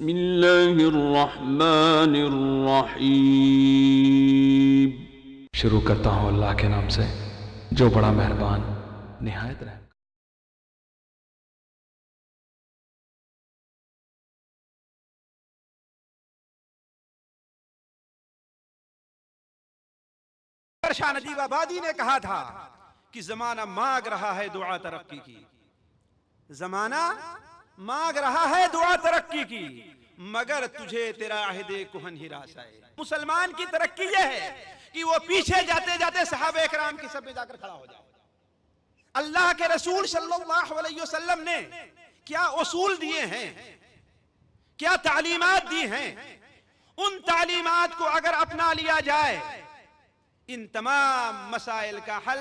بسم اللہ الرحمن الرحیم۔ شروع کرتا ہوں اللہ کے نام سے جو بڑا مہربان نہایت رحم۔ شاہ نجیب آبادی نے کہا تھا کہ زمانہ مانگ رہا ہے دعا ترقی کی، زمانہ مانگ رہا ہے دعا ترقی کی، مگر تجھے تیرا عہد کہن ہی راس آئے۔ مسلمان کی ترقی یہ ہے کہ وہ پیچھے جاتے جاتے صحابہ اکرام کی صف میں جا کر کھڑا ہو جائے۔ اللہ کے رسول صلی اللہ علیہ وسلم نے کیا اصول دیے ہیں، کیا تعلیمات دی ہیں، ان تعلیمات کو اگر اپنا لیا جائے ان تمام مسائل کا حل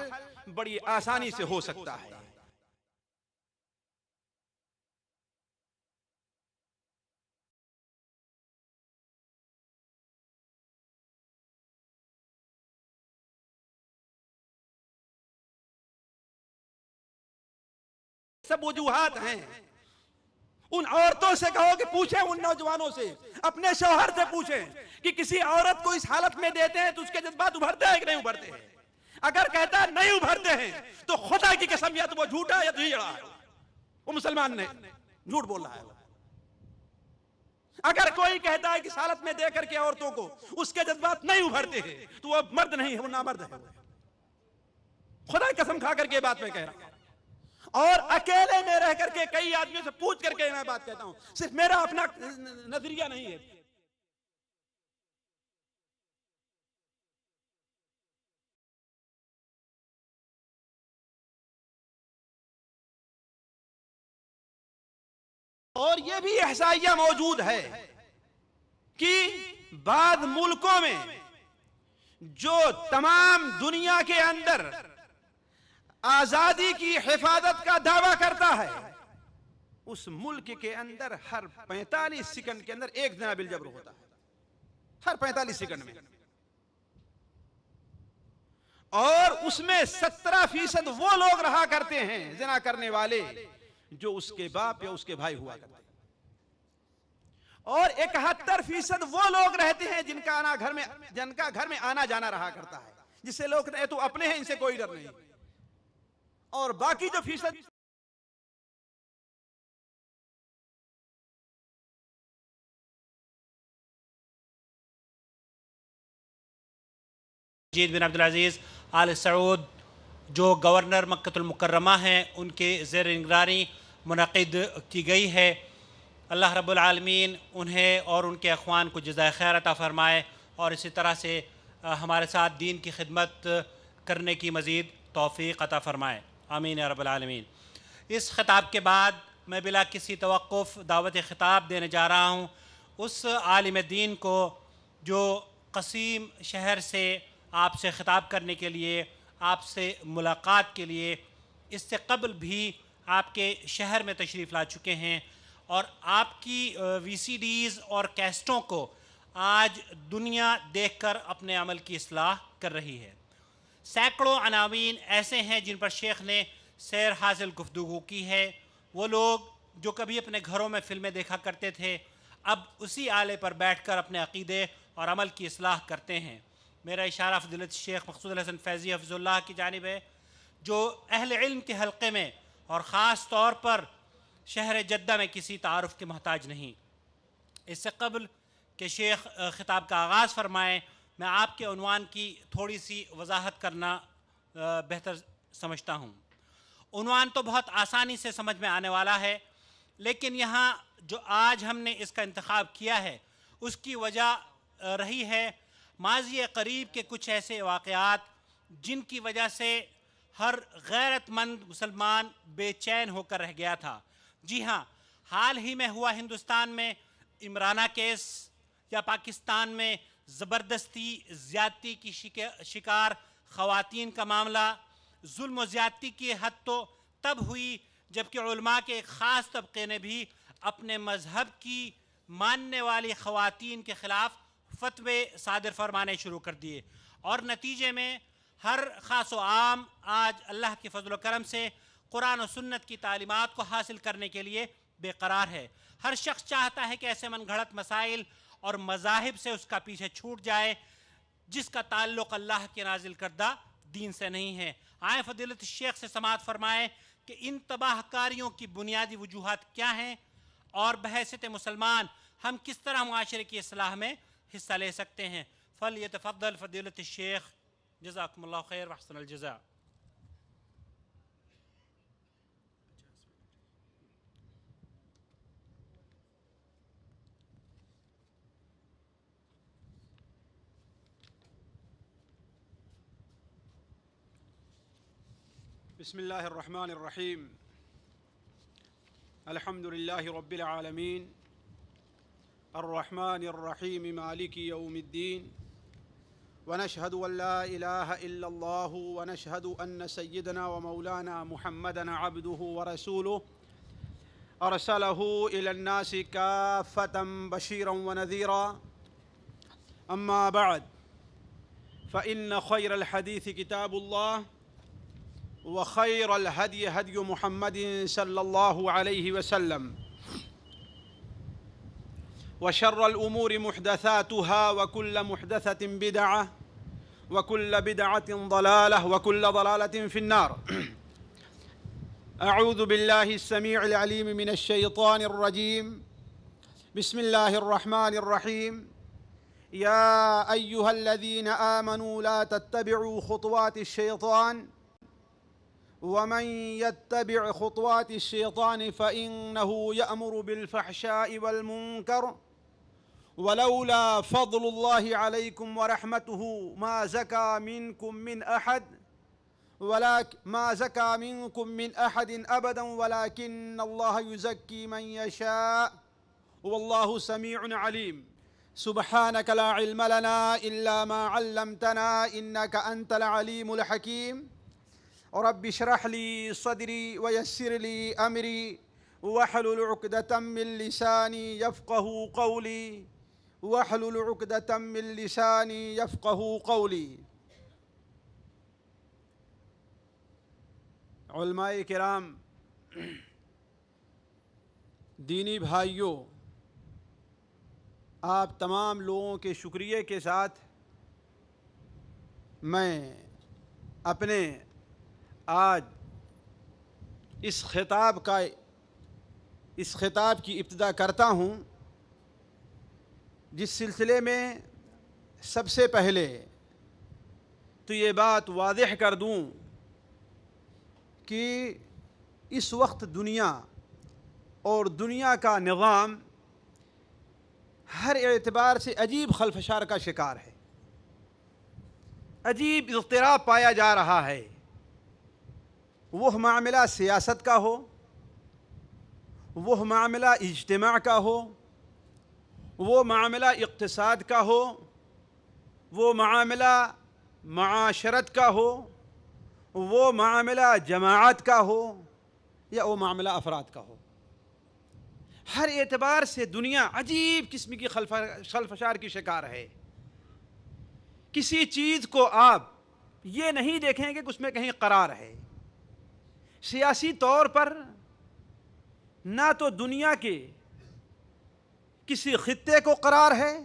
بڑی آسانی سے ہو سکتا ہے۔ سب وجوہات ہیں، ان عورتوں سے کہو کہ پوچھیں، ان نوجوانوں سے، اپنے شوہر سے پوچھیں کہ کسی عورت کو اس حالت میں دیتے ہیں تو اس کے جذبات ابھرتے ہیں کہ نہیں ابھرتے ہیں؟ اگر کہتا ہے نہیں ابھرتے ہیں تو خدا کی قسم یا تو وہ جھوٹا ہے یا تو جھیڑا ہے، وہ مسلمان نے جھوٹ بول رہا ہے۔ اگر کوئی کہتا ہے کہ اس حالت میں دے کر کے عورتوں کو اس کے جذبات نہیں ابھرتے ہیں تو وہ مرد نہیں ہے، وہ نامرد ہے۔ خدا کی قسم کھا کر کے بات میں کہہ رہا ہوں، اور اکیلے میں رہ کر کے کئی آدمیوں سے پوچھ کر کے میں بات کہتا ہوں، صرف میرا اپنا نظریہ نہیں ہے۔ اور یہ بھی احصائیہ موجود ہے کہ بعض ملکوں میں جو تمام دنیا کے اندر آزادی کی حفاظت کا دعویٰ کرتا ہے، اس ملک کے اندر ہر 45 سیکنڈ کے اندر ایک زنا بالجبر ہوتا ہے، ہر 45 سیکنڈ میں، اور اس میں 17% وہ لوگ رہا کرتے ہیں زنا کرنے والے جو اس کے باپ یا اس کے بھائی ہوا کرتے ہیں، اور 71% وہ لوگ رہتے ہیں جن کا گھر میں آنا جانا رہا کرتا ہے، جس سے لوگ کہتے ہیں تو اپنے ہیں، ان سے کوئی ڈر نہیں، اور باقی جو فیصد مجید بن عبدالعزیز آل سعود جو گورنر مکہ المکرمہ ہیں، ان کے زیر نگرانی منعقد کی گئی ہے۔ اللہ رب العالمین انہیں اور ان کے اخوان کو جزائے خیر عطا فرمائے، اور اسی طرح سے ہمارے ساتھ دین کی خدمت کرنے کی مزید توفیق عطا فرمائے، آمین یا رب العالمین۔ اس خطاب کے بعد میں بلا کسی توقف دعوت خطاب دینے جا رہا ہوں اس عالم دین کو جو قصیم شہر سے آپ سے خطاب کرنے کے لیے، آپ سے ملاقات کے لیے اس سے قبل بھی آپ کے شہر میں تشریف لا چکے ہیں، اور آپ کی وی سی ڈیز اور کیسٹوں کو آج دنیا دیکھ کر اپنے عمل کی اصلاح کر رہی ہے۔ سینکڑوں عناوین ایسے ہیں جن پر شیخ نے سیر حاصل گفتگو کی ہے۔ وہ لوگ جو کبھی اپنے گھروں میں فلمیں دیکھا کرتے تھے، اب اسی آلے پر بیٹھ کر اپنے عقیدے اور عمل کی اصلاح کرتے ہیں۔ میرا اشارہ فضیلت شیخ مقصود الحسن فیضی حفظ اللہ کی جانب ہے، جو اہل علم کے حلقے میں اور خاص طور پر شہر جدہ میں کسی تعارف کے محتاج نہیں۔ اس سے قبل کہ شیخ خطاب کا آغاز فرمائیں، میں آپ کے عنوان کی تھوڑی سی وضاحت کرنا بہتر سمجھتا ہوں۔ عنوان تو بہت آسانی سے سمجھ میں آنے والا ہے، لیکن یہاں جو آج ہم نے اس کا انتخاب کیا ہے اس کی وجہ رہی ہے ماضی قریب کے کچھ ایسے واقعات جن کی وجہ سے ہر غیرت مند مسلمان بے چین ہو کر رہ گیا تھا۔ جی ہاں، حال ہی میں ہوا ہندوستان میں عمرانہ کیس، یا پاکستان میں زبردستی زیادتی کی شکار خواتین کا معاملہ۔ ظلم و زیادتی کی حد تو تب ہوئی جبکہ علماء کے ایک خاص طبقے نے بھی اپنے مذہب کی ماننے والی خواتین کے خلاف فتوے صادر فرمانے شروع کر دیے، اور نتیجے میں ہر خاص و عام آج اللہ کے فضل و کرم سے قرآن و سنت کی تعلیمات کو حاصل کرنے کے لیے بے قرار ہے۔ ہر شخص چاہتا ہے کہ ایسے من گھڑت مسائل اور مذاہب سے اس کا پیچھے چھوٹ جائے جس کا تعلق اللہ کے نازل کردہ دین سے نہیں ہے۔ آئیں فضیلت الشیخ سے سماعت فرمائیں کہ ان تباہ کاریوں کی بنیادی وجوہات کیا ہیں اور بحیثیت مسلمان ہم کس طرح معاشرے کی اصلاح میں حصہ لے سکتے ہیں۔ فلیتفضل فضیلت الشیخ، جزاکم اللہ خیر واحسن الجزاء۔ بسم الله الرحمن الرحيم. الحمد لله رب العالمين الرحمن الرحيم مالك يوم الدين، ونشهد أن لا إله إلا الله، ونشهد أن سيدنا ومولانا محمدا عبده ورسوله أرسله إلى الناس كافة بشيرا ونذيرا. أما بعد، فإن خير الحديث كتاب الله، وخير الهدي هدي محمد صلى الله عليه وسلم، وشر الأمور محدثاتها، وكل محدثة بدعة، وكل بدعة ضلالة، وكل ضلالة في النار. أعوذ بالله السميع العليم من الشيطان الرجيم. بسم الله الرحمن الرحيم. يا أيها الذين آمنوا لا تتبعوا خطوات الشيطان، ومن يتبع خطوات الشيطان فإنه يأمر بالفحشاء والمنكر، ولولا فضل الله عليكم ورحمته ما زكى منكم من أحد أبدا، ولكن الله يزكي من يشاء، والله سميع عليم. سبحانك لا علم لنا إلا ما علمتنا إنك أنت العليم الحكيم. رب اشرح لي صدري ويسر لي أمري واحلل عقدة من لساني يفقه قولي. علماء کرام، دینی بھائیوں، آپ تمام لوگوں کے شکریہ کے ساتھ میں اپنے آج اس خطاب کی ابتدا کرتا ہوں، جس سلسلے میں سب سے پہلے تو یہ بات واضح کر دوں کہ اس وقت دنیا اور دنیا کا نظام ہر اعتبار سے عجیب خلفشار کا شکار ہے، عجیب اضطراب پایا جا رہا ہے۔ وہ معاملہ سیاست کا ہو، وہ معاملہ اجتماع کا ہو، وہ معاملہ اقتصاد کا ہو، وہ معاملہ معاشرت کا ہو، وہ معاملہ جماعت کا ہو، یا وہ معاملہ افراد کا ہو، ہر اعتبار سے دنیا عجیب قسم کی خلفشار کی شکار ہے۔ کسی چیز کو آپ یہ نہیں دیکھیں گے کہ اس میں کہیں قرار ہے۔ سیاسی طور پر نہ تو دنیا کے کسی خطے کو قرار ہے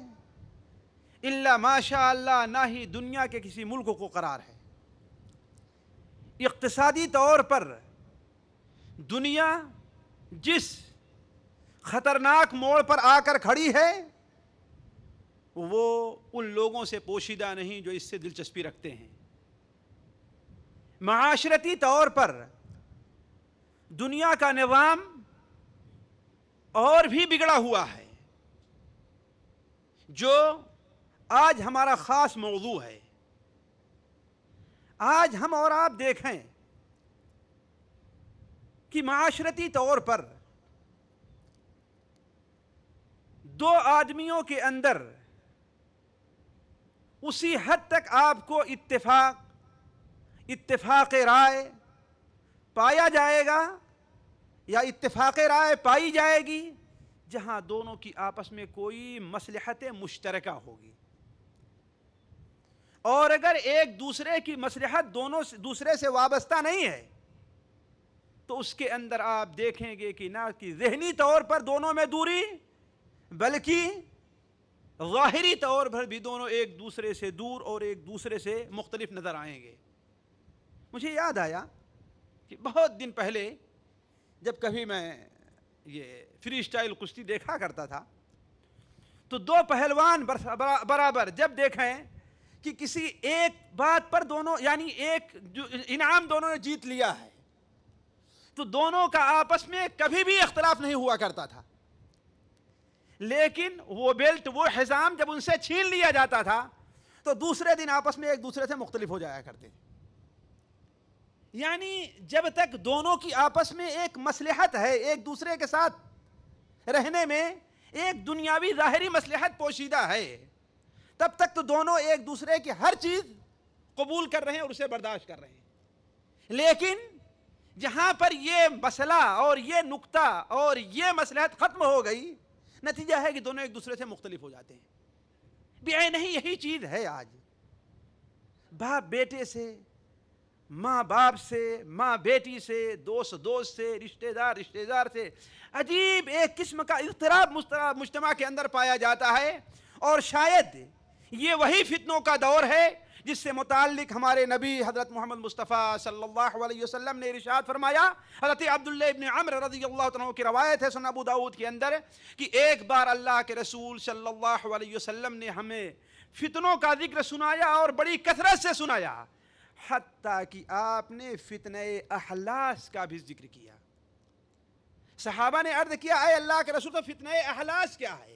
الا ماشاء اللہ، نہ ہی دنیا کے کسی ملک کو قرار ہے۔ اقتصادی طور پر دنیا جس خطرناک موڑ پر آ کر کھڑی ہے وہ ان لوگوں سے پوشیدہ نہیں جو اس سے دلچسپی رکھتے ہیں۔ معاشرتی طور پر دنیا کا نظام اور بھی بگڑا ہوا ہے، جو آج ہمارا خاص موضوع ہے۔ آج ہم اور آپ دیکھیں کہ معاشرتی طور پر دو آدمیوں کے اندر اسی حد تک آپ کو اتفاق رائے پایا جائے گا یا اتفاق رائے پائی جائے گی جہاں دونوں کی آپس میں کوئی مصلحت مشترکہ ہوگی، اور اگر ایک دوسرے کی مصلحت دوسرے سے وابستہ نہیں ہے تو اس کے اندر آپ دیکھیں گے کہ نہ کہ ذہنی طور پر دونوں میں دوری، بلکہ ظاہری طور پر بھی دونوں ایک دوسرے سے دور اور ایک دوسرے سے مختلف نظر آئیں گے۔ مجھے یاد آیا کہ بہت دن پہلے جب کبھی میں یہ فری اسٹائل کشتی دیکھا کرتا تھا تو دو پہلوان برابر جب دیکھیں کہ کسی ایک بات پر دونوں یعنی ایک جو انعام دونوں نے جیت لیا ہے تو دونوں کا آپس میں کبھی بھی اختلاف نہیں ہوا کرتا تھا، لیکن وہ بیلٹ وہ حزام جب ان سے چھین لیا جاتا تھا تو دوسرے دن آپس میں ایک دوسرے سے مختلف ہو جایا کرتے تھے۔ یعنی جب تک دونوں کی آپس میں ایک مصلحت ہے، ایک دوسرے کے ساتھ رہنے میں ایک دنیاوی ظاہری مصلحت پوشیدہ ہے، تب تک تو دونوں ایک دوسرے کی ہر چیز قبول کر رہے ہیں اور اسے برداشت کر رہے ہیں۔ لیکن جہاں پر یہ مسئلہ اور یہ نقطہ اور یہ مصلحت ختم ہو گئی، نتیجہ ہے کہ دونوں ایک دوسرے سے مختلف ہو جاتے ہیں۔ بعینہ یہی چیز ہے آج، باپ بیٹے سے، ماں باپ سے، ماں بیٹی سے، دوست سے، رشتہ دار سے عجیب ایک قسم کا اضطراب مجتمع کے اندر پایا جاتا ہے، اور شاید یہ وہی فتنوں کا دور ہے جس سے متعلق ہمارے نبی حضرت محمد مصطفیٰ صلی اللہ علیہ وسلم نے ارشاد فرمایا۔ حضرت عبداللہ ابن عمر رضی اللہ عنہ کی روایت ہے سنن ابو داؤد کے اندر کہ ایک بار اللہ کے رسول صلی اللہ علیہ وسلم نے ہمیں فتنوں کا ذکر سنایا اور بڑی کثرت سے سنایا، حتیٰ کہ آپ نے فتنہ احلاس کا بھی ذکر کیا۔ صحابہ نے عرض کیا اے اللہ کے رسول تو فتنہ احلاس کیا ہے؟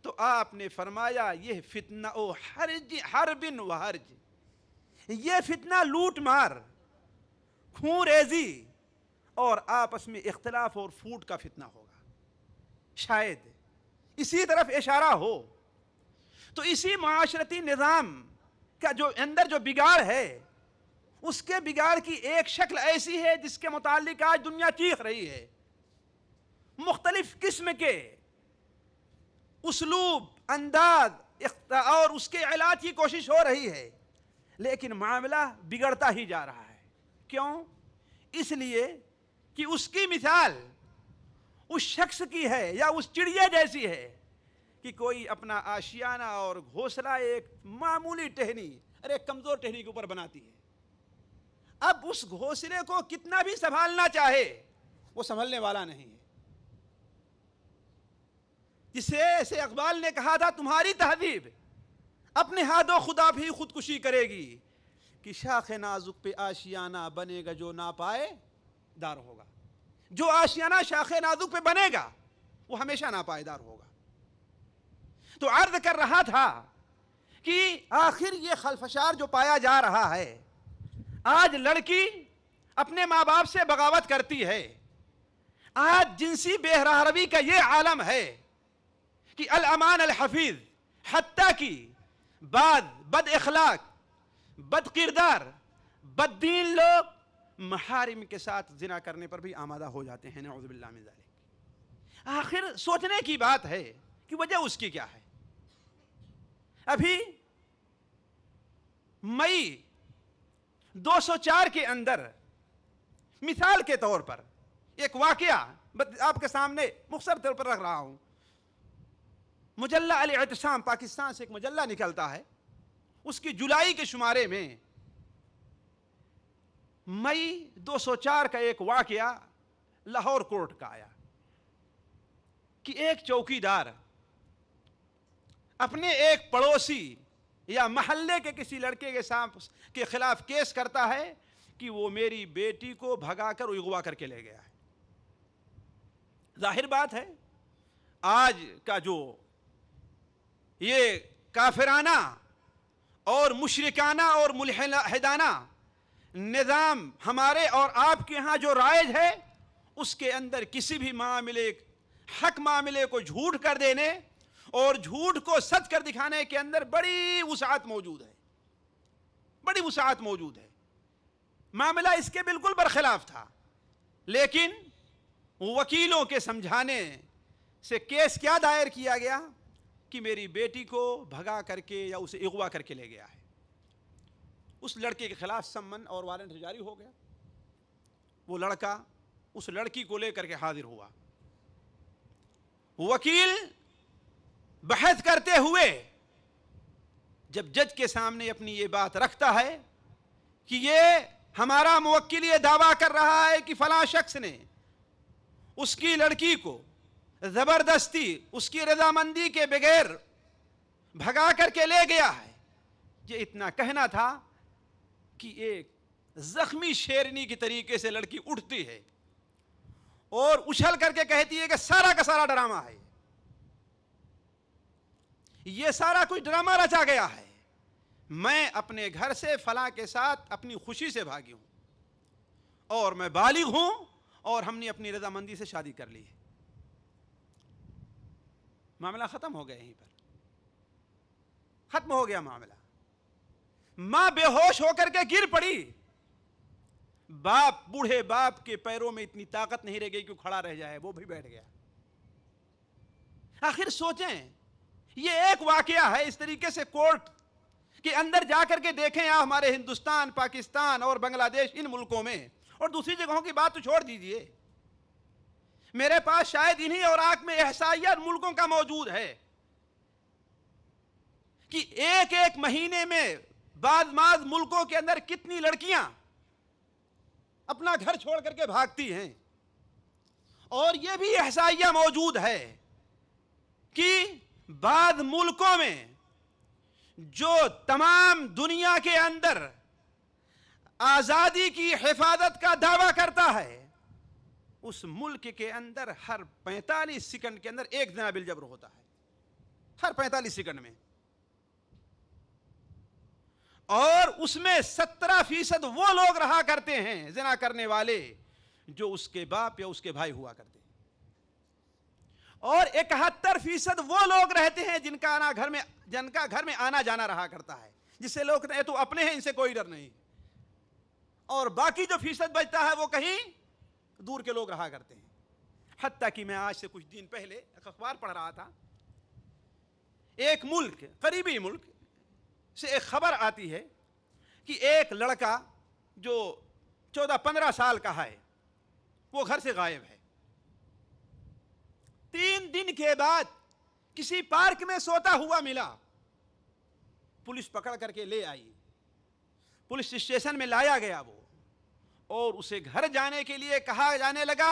تو آپ نے فرمایا یہ فتنہ حرب و حرج، یہ فتنہ لوٹ مار، خون ریزی اور آپس میں اختلاف اور پھوٹ کا فتنہ ہوگا۔ شاید اسی طرف اشارہ ہو تو اسی معاشرتی نظام کا جو اندر جو بگاڑ ہے، اس کے بگاڑ کی ایک شکل ایسی ہے جس کے متعلق آج دنیا چیخ رہی ہے۔ مختلف قسم کے اسلوب، انداز اور اس کے علاج کی کوشش ہو رہی ہے، لیکن معاملہ بگڑتا ہی جا رہا ہے۔ کیوں؟ اس لیے کہ اس کی مثال اس شخص کی ہے یا اس چڑیا جیسی ہے کہ کوئی اپنا آشیانہ اور گھونسلہ ایک معمولی ٹہنی ایک کمزور ٹہنی کے اوپر بناتی ہے۔ اب اس گھونسلے کو کتنا بھی سنبھالنا چاہے وہ سنبھلنے والا نہیں ہے۔ جسے ایسے اقبال نے کہا تھا تمہاری تہذیب اپنے ہاتھوں خدا بھی خودکشی کرے گی، کہ شاخ نازک پہ آشیانہ بنے گا جو ناپائے دار ہوگا۔ جو آشیانہ شاخ نازک پہ بنے گا وہ ہمیشہ ناپائیدار ہوگا۔ تو عرض کر رہا تھا کہ آخر یہ خلفشار جو پایا جا رہا ہے، آج لڑکی اپنے ماں باپ سے بغاوت کرتی ہے، آج جنسی بے روی کا یہ عالم ہے کہ الامان الحفیظ، حتیٰ کہ بعض بد اخلاق، بد کردار، بد دین لوگ محارم کے ساتھ زنا کرنے پر بھی آمادہ ہو جاتے ہیں، نعوذ باللہ من ذالک۔ آخر سوچنے کی بات ہے کہ وجہ اس کی کیا ہے۔ ابھی مئی 204 کے اندر مثال کے طور پر ایک واقعہ آپ کے سامنے مختصر طور پر رکھ رہا ہوں۔ مجلہ الاعتصام پاکستان سے ایک مجلہ نکلتا ہے، اس کی جولائی کے شمارے میں مئی 204 کا ایک واقعہ لاہور کورٹ کا آیا کہ ایک چوکیدار اپنے ایک پڑوسی یا محلے کے کسی لڑکے کے خلاف کیس کرتا ہے کہ وہ میری بیٹی کو بھگا کر اغوا کر کے لے گیا ہے۔ ظاہر بات ہے آج کا جو یہ کافرانہ اور مشرکانہ اور ملحدانہ نظام ہمارے اور آپ کے ہاں جو رائج ہے، اس کے اندر کسی بھی معاملے، حق معاملے کو جھوٹ کر دینے اور جھوٹ کو سچ کر دکھانے کے اندر بڑی وسعت موجود ہے، بڑی وسعت موجود ہے۔ معاملہ اس کے بالکل برخلاف تھا، لیکن وکیلوں کے سمجھانے سے کیس کیا دائر کیا گیا کہ میری بیٹی کو بھگا کر کے یا اسے اغوا کر کے لے گیا ہے۔ اس لڑکے کے خلاف سمن اور وارنٹ جاری ہو گیا۔ وہ لڑکا اس لڑکی کو لے کر کے حاضر ہوا. وکیل بحث کرتے ہوئے جب جج کے سامنے اپنی یہ بات رکھتا ہے کہ یہ ہمارا موکل یہ دعویٰ کر رہا ہے کہ فلاں شخص نے اس کی لڑکی کو زبردستی اس کی رضامندی کے بغیر بھگا کر کے لے گیا ہے، یہ اتنا کہنا تھا کہ ایک زخمی شیرنی کی طریقے سے لڑکی اٹھتی ہے اور اچھل کر کے کہتی ہے کہ سارا کا سارا ڈرامہ ہے، یہ سارا کچھ ڈرامہ رچا گیا ہے، میں اپنے گھر سے فلاں کے ساتھ اپنی خوشی سے بھاگی ہوں اور میں بالغ ہوں اور ہم نے اپنی رضامندی سے شادی کر لی ہے. معاملہ ختم ہو گیا، یہیں پر ختم ہو گیا معاملہ. ماں بے ہوش ہو کر کے گر پڑی، باپ بوڑھے باپ کے پیروں میں اتنی طاقت نہیں رہ گئی کہ کھڑا رہ جائے، وہ بھی بیٹھ گیا. آخر سوچیں، یہ ایک واقعہ ہے. اس طریقے سے کورٹ کے اندر جا کر کے دیکھیں آپ ہمارے ہندوستان، پاکستان اور بنگلہ دیش، ان ملکوں میں اور دوسری جگہوں کی بات تو چھوڑ دیجئے، میرے پاس شاید انہی اور آنکھ میں احصائیہ ملکوں کا موجود ہے کہ ایک ایک مہینے میں بعض ملکوں کے اندر کتنی لڑکیاں اپنا گھر چھوڑ کر کے بھاگتی ہیں. اور یہ بھی احصائیہ موجود ہے کہ بعض ملکوں میں جو تمام دنیا کے اندر آزادی کی حفاظت کا دعویٰ کرتا ہے، اس ملک کے اندر ہر 45 سیکنڈ کے اندر ایک زنا بالجبر ہوتا ہے، ہر 45 سیکنڈ میں. اور اس میں 17% وہ لوگ رہا کرتے ہیں زنا کرنے والے جو اس کے باپ یا اس کے بھائی ہوا کرتے ہیں، اور 71% وہ لوگ رہتے ہیں جن کا گھر میں آنا جانا رہا کرتا ہے، جس سے لوگ کہتے ہیں تو اپنے ہیں، ان سے کوئی ڈر نہیں. اور باقی جو فیصد بچتا ہے وہ کہیں دور کے لوگ رہا کرتے ہیں. حتیٰ کہ میں آج سے کچھ دن پہلے ایک اخبار پڑھ رہا تھا، ایک ملک، قریبی ملک سے ایک خبر آتی ہے کہ ایک لڑکا جو 14-15 سال کا ہے وہ گھر سے غائب ہے. 3 دن کے بعد کسی پارک میں سوتا ہوا ملا، پولیس پکڑ کر کے لے آئی، پولیس اسٹیشن میں لایا گیا وہ، اور اسے گھر جانے کے لیے کہا جانے لگا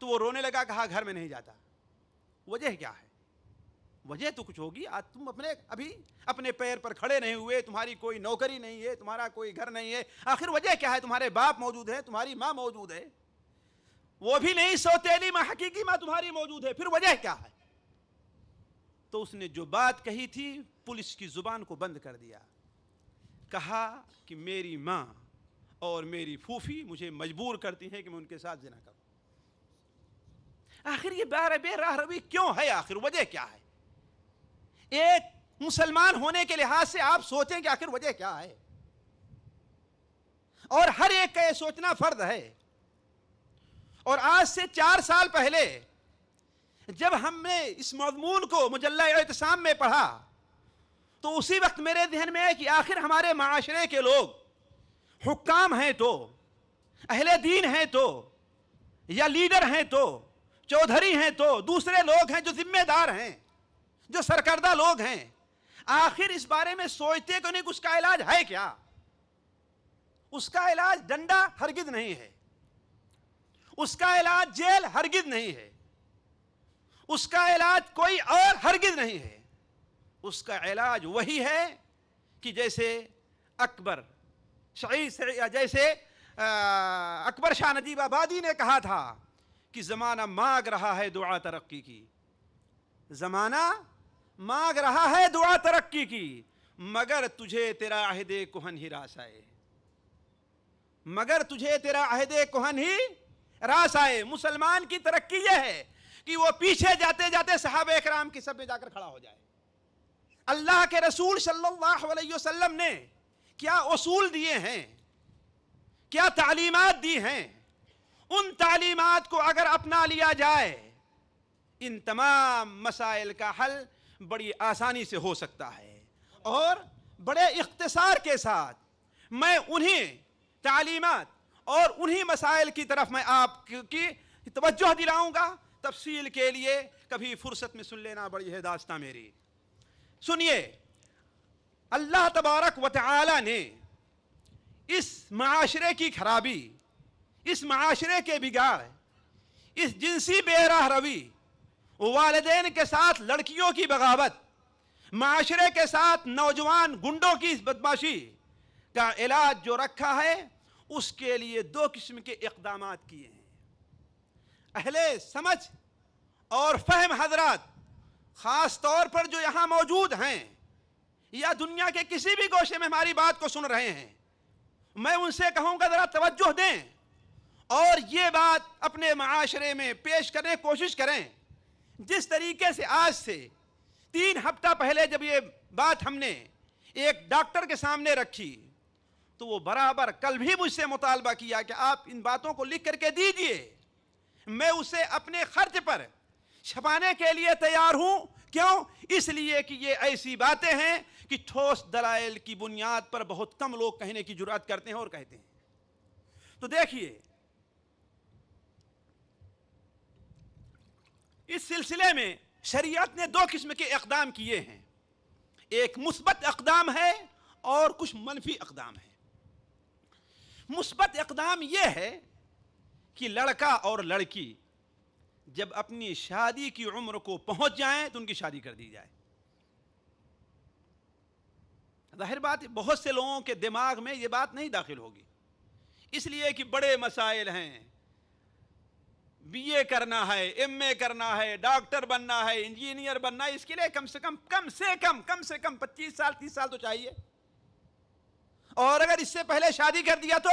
تو وہ رونے لگا، کہا گھر میں نہیں جاتا. وجہ کیا ہے؟ وجہ تو کچھ ہوگی، آج تم ابھی اپنے پیر پر کھڑے نہیں ہوئے، تمہاری کوئی نوکری نہیں ہے، تمہارا کوئی گھر نہیں ہے، آخر وجہ کیا ہے؟ تمہارے باپ موجود ہے، تمہاری ماں موجود ہے، وہ بھی نہیں سوتیلی ماں، حقیقی ماں تمہاری موجود ہے، پھر وجہ کیا ہے؟ تو اس نے جو بات کہی تھی پولیس کی زبان کو بند کر دیا، کہا کہ میری ماں اور میری پھوپھی مجھے مجبور کرتی ہیں کہ میں ان کے ساتھ زنا کروں. آخر یہ بے راہ روی کیوں ہے؟ آخر وجہ کیا ہے؟ ایک مسلمان ہونے کے لحاظ سے آپ سوچیں کہ آخر وجہ کیا ہے، اور ہر ایک کا یہ سوچنا فرض ہے. اور آج سے 4 سال پہلے جب ہم نے اس مضمون کو مجلہ اعتصام میں پڑھا تو اسی وقت میرے ذہن میں ہے کہ آخر ہمارے معاشرے کے لوگ حکام ہیں تو، اہل دین ہیں تو، یا لیڈر ہیں تو، چودھری ہیں تو، دوسرے لوگ ہیں جو ذمہ دار ہیں، جو سرکردہ لوگ ہیں، آخر اس بارے میں سوچتے کہ نہیں اس کا علاج ہے کیا؟ اس کا علاج ڈنڈا ہرگز نہیں ہے، اس کا علاج جیل ہرگز نہیں ہے، اس کا علاج کوئی اور ہرگز نہیں ہے. اس کا علاج وہی ہے کہ جیسے اکبر شاہ نجیب آبادی نے کہا تھا کہ زمانہ مانگ رہا ہے دعا ترقی کی، زمانہ مانگ رہا ہے دعا ترقی کی، مگر تجھے تیرا عہد کہن ہی راس آئے، مگر تجھے تیرا عہد کہن ہی راس آئے. مسلمان کی ترقی یہ ہے کہ وہ پیچھے جاتے جاتے صحابہ اکرام کی صف میں جا کر کھڑا ہو جائے. اللہ کے رسول صلی اللہ علیہ وسلم نے کیا اصول دیے ہیں، کیا تعلیمات دی ہیں، ان تعلیمات کو اگر اپنا لیا جائے ان تمام مسائل کا حل بڑی آسانی سے ہو سکتا ہے. اور بڑے اختصار کے ساتھ میں انہی تعلیمات اور انہی مسائل کی طرف میں آپ کی توجہ دلاؤں گا تفصیل کے لیے، کبھی فرصت میں سن لینا، بڑی ہے داستان میری. سنیے، اللہ تبارک و تعالی نے اس معاشرے کی خرابی، اس معاشرے کے بگاڑ، اس جنسی بے راہ روی، والدین کے ساتھ لڑکیوں کی بغاوت، معاشرے کے ساتھ نوجوان گنڈوں کی بدماشی کا علاج جو رکھا ہے، اس کے لیے دو قسم کے اقدامات کیے ہیں. اہل سمجھ اور فہم حضرات، خاص طور پر جو یہاں موجود ہیں یا دنیا کے کسی بھی گوشے میں ہماری بات کو سن رہے ہیں، میں ان سے کہوں گا ذرا توجہ دیں اور یہ بات اپنے معاشرے میں پیش کرنے کی کوشش کریں. جس طریقے سے آج سے 3 ہفتہ پہلے جب یہ بات ہم نے ایک ڈاکٹر کے سامنے رکھی تو وہ برابر کل بھی مجھ سے مطالبہ کیا کہ آپ ان باتوں کو لکھ کر کے دیجئے. میں اسے اپنے خرچ پر چھپانے کے لیے تیار ہوں. کیوں؟ اس لیے کہ یہ ایسی باتیں ہیں کہ ٹھوس دلائل کی بنیاد پر بہت کم لوگ کہنے کی جرات کرتے ہیں اور کہتے ہیں. تو دیکھیے، اس سلسلے میں شریعت نے 2 قسم کے اقدام کیے ہیں. ایک مثبت اقدام ہے اور کچھ منفی اقدام ہے. مثبت اقدام یہ ہے کہ لڑکا اور لڑکی جب اپنی شادی کی عمر کو پہنچ جائیں تو ان کی شادی کر دی جائے. ظاہر بات بہت سے لوگوں کے دماغ میں یہ بات نہیں داخل ہوگی، اس لیے کہ بڑے مسائل ہیں. بی اے کرنا ہے، ایم اے کرنا ہے، ڈاکٹر بننا ہے، انجینئر بننا ہے، اس کے لیے کم سے کم 25 سال 30 سال تو چاہیے. اور اگر اس سے پہلے شادی کر دیا تو،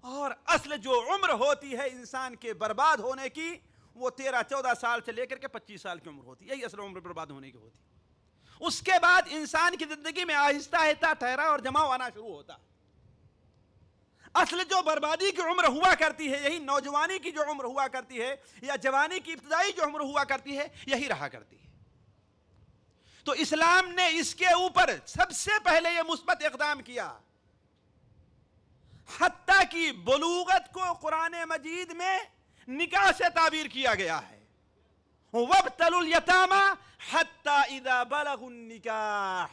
اور اصل جو عمر ہوتی ہے انسان کے برباد ہونے کی وہ 13-14 سال سے لے کر کے 25 سال کی عمر ہوتی ہے. یہی اصل عمر برباد ہونے کی ہوتی ہے. اس کے بعد انسان کی زندگی میں آہستہ آہستہ ٹھہرا اور جماؤ آنا شروع ہوتا. اصل جو بربادی کی عمر ہوا کرتی ہے، یہی نوجوانی کی جو عمر ہوا کرتی ہے یا جوانی کی ابتدائی جو عمر ہوا کرتی ہے، یہی رہا کرتی ہے. تو اسلام نے اس کے اوپر سب سے پہلے یہ مثبت اقدام کیا. حتیٰ کہ بلوغت کو قرآن مجید میں نکاح سے تعبیر کیا گیا ہے. وَابْتَلُوا الْيَتَامَى حَتَّى إِذَا بَلَغُوا النِّكَاحَ.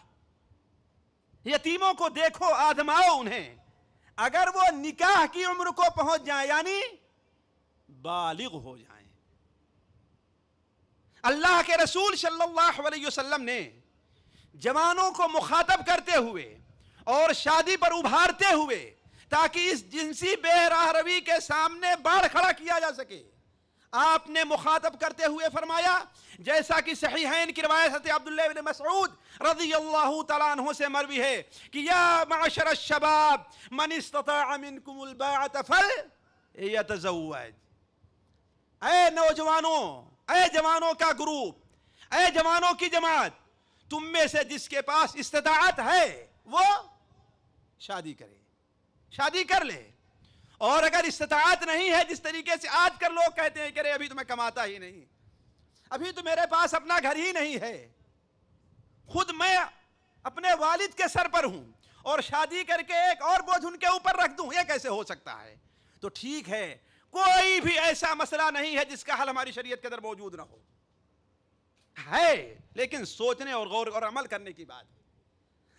یتیموں کو دیکھو، آزماؤ انہیں، اگر وہ نکاح کی عمر کو پہنچ جائیں یعنی بالغ ہو جائیں. اللہ کے رسول صلی اللہ علیہ وسلم نے جوانوں کو مخاطب کرتے ہوئے اور شادی پر ابھارتے ہوئے تاکہ اس جنسی بے راہ روی کے سامنے باڑ کھڑا کیا جا سکے، آپ نے مخاطب کرتے ہوئے فرمایا، جیسا کہ صحیحین کی روایت حضرت عبداللہ بن مسعود رضی اللہ تعالیٰ عنہ سے مروی ہے کہ یا معشر الشباب من استطاع منکم الباءۃ فلیتزوج. اے نوجوانوں، اے جوانوں کا گروپ، اے جوانوں کی جماعت، تم میں سے جس کے پاس استطاعت ہے وہ شادی کرے، شادی کر لے. اور اگر استطاعت نہیں ہے، جس طریقے سے آج کل لوگ کہتے ہیں کہ ابھی تو میں کماتا ہی نہیں، ابھی تو میرے پاس اپنا گھر ہی نہیں ہے، خود میں اپنے والد کے سر پر ہوں اور شادی کر کے ایک اور بوجھ ان کے اوپر رکھ دوں، یہ کیسے ہو سکتا ہے؟ تو ٹھیک ہے، کوئی بھی ایسا مسئلہ نہیں ہے جس کا حل ہماری شریعت کے اندر موجود نہ ہو، ہے لیکن سوچنے اور غور اور عمل کرنے کی بات ہے.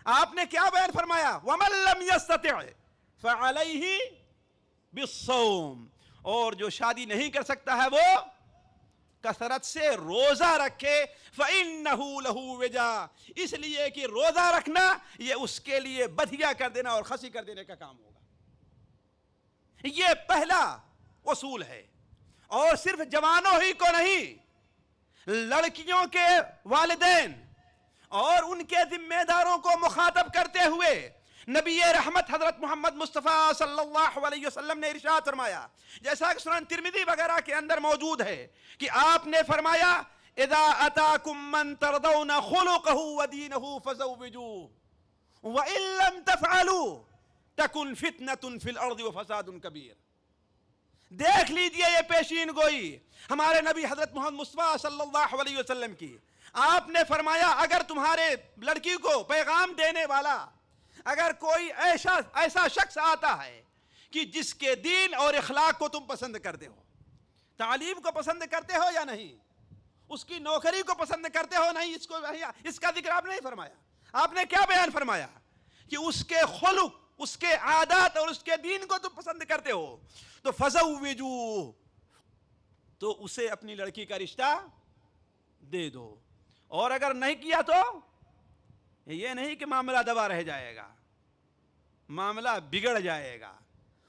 آپ نے کیا بیان فرمایا؟ وَمَن لَّمْ يَسْتَطِعْ فَعَلَيْهِ بالصوم. اور جو شادی نہیں کر سکتا ہے وہ کثرت سے روزہ رکھے. فَإِنَّهُ لَهُ وِجَا. اس لیے کہ روزہ رکھنا یہ اس کے لیے بدھیا کر دینا اور خسی کر دینے کا کام ہوگا. یہ پہلا اصول ہے. اور صرف جوانوں ہی کو نہیں، لڑکیوں کے والدین اور ان کے ذمہ داروں کو مخاطب کرتے ہوئے نبی رحمت حضرت محمد مصطفیٰ صلی اللہ علیہ وسلم نے ارشاد فرمایا، جیسا کہ سنن ترمذی وغیرہ کے اندر موجود ہے کہ آپ نے فرمایا اذا اتاکم من ترضون خلقہ ودینہ فزوجوہ وان لم تفعلوا تکن فتنۃ فی الارض وفساد کبیر. دیکھ لیجئے یہ پیشین گوئی ہمارے نبی حضرت محمد مصطفیٰ صلی اللہ علیہ وسلم کی. آپ نے فرمایا اگر تمہارے لڑکی کو پیغام دینے والا اگر کوئی ایسا شخص آتا ہے کہ جس کے دین اور اخلاق کو تم پسند کرتے ہو. تعلیم کو پسند کرتے ہو یا نہیں؟ اس کی نوکری کو پسند کرتے ہو نہیں؟ اس کا ذکر آپ نے نہیں فرمایا. آپ نے کیا بیان فرمایا کہ اس کے خلق، اس کے عادات اور اس کے دین کو تم پسند کرتے ہو تو فزوجوہ، تو اسے اپنی لڑکی کا رشتہ دے دو. اور اگر نہیں کیا تو یہ نہیں کہ معاملہ دبا رہ جائے گا، معاملہ بگڑ جائے گا.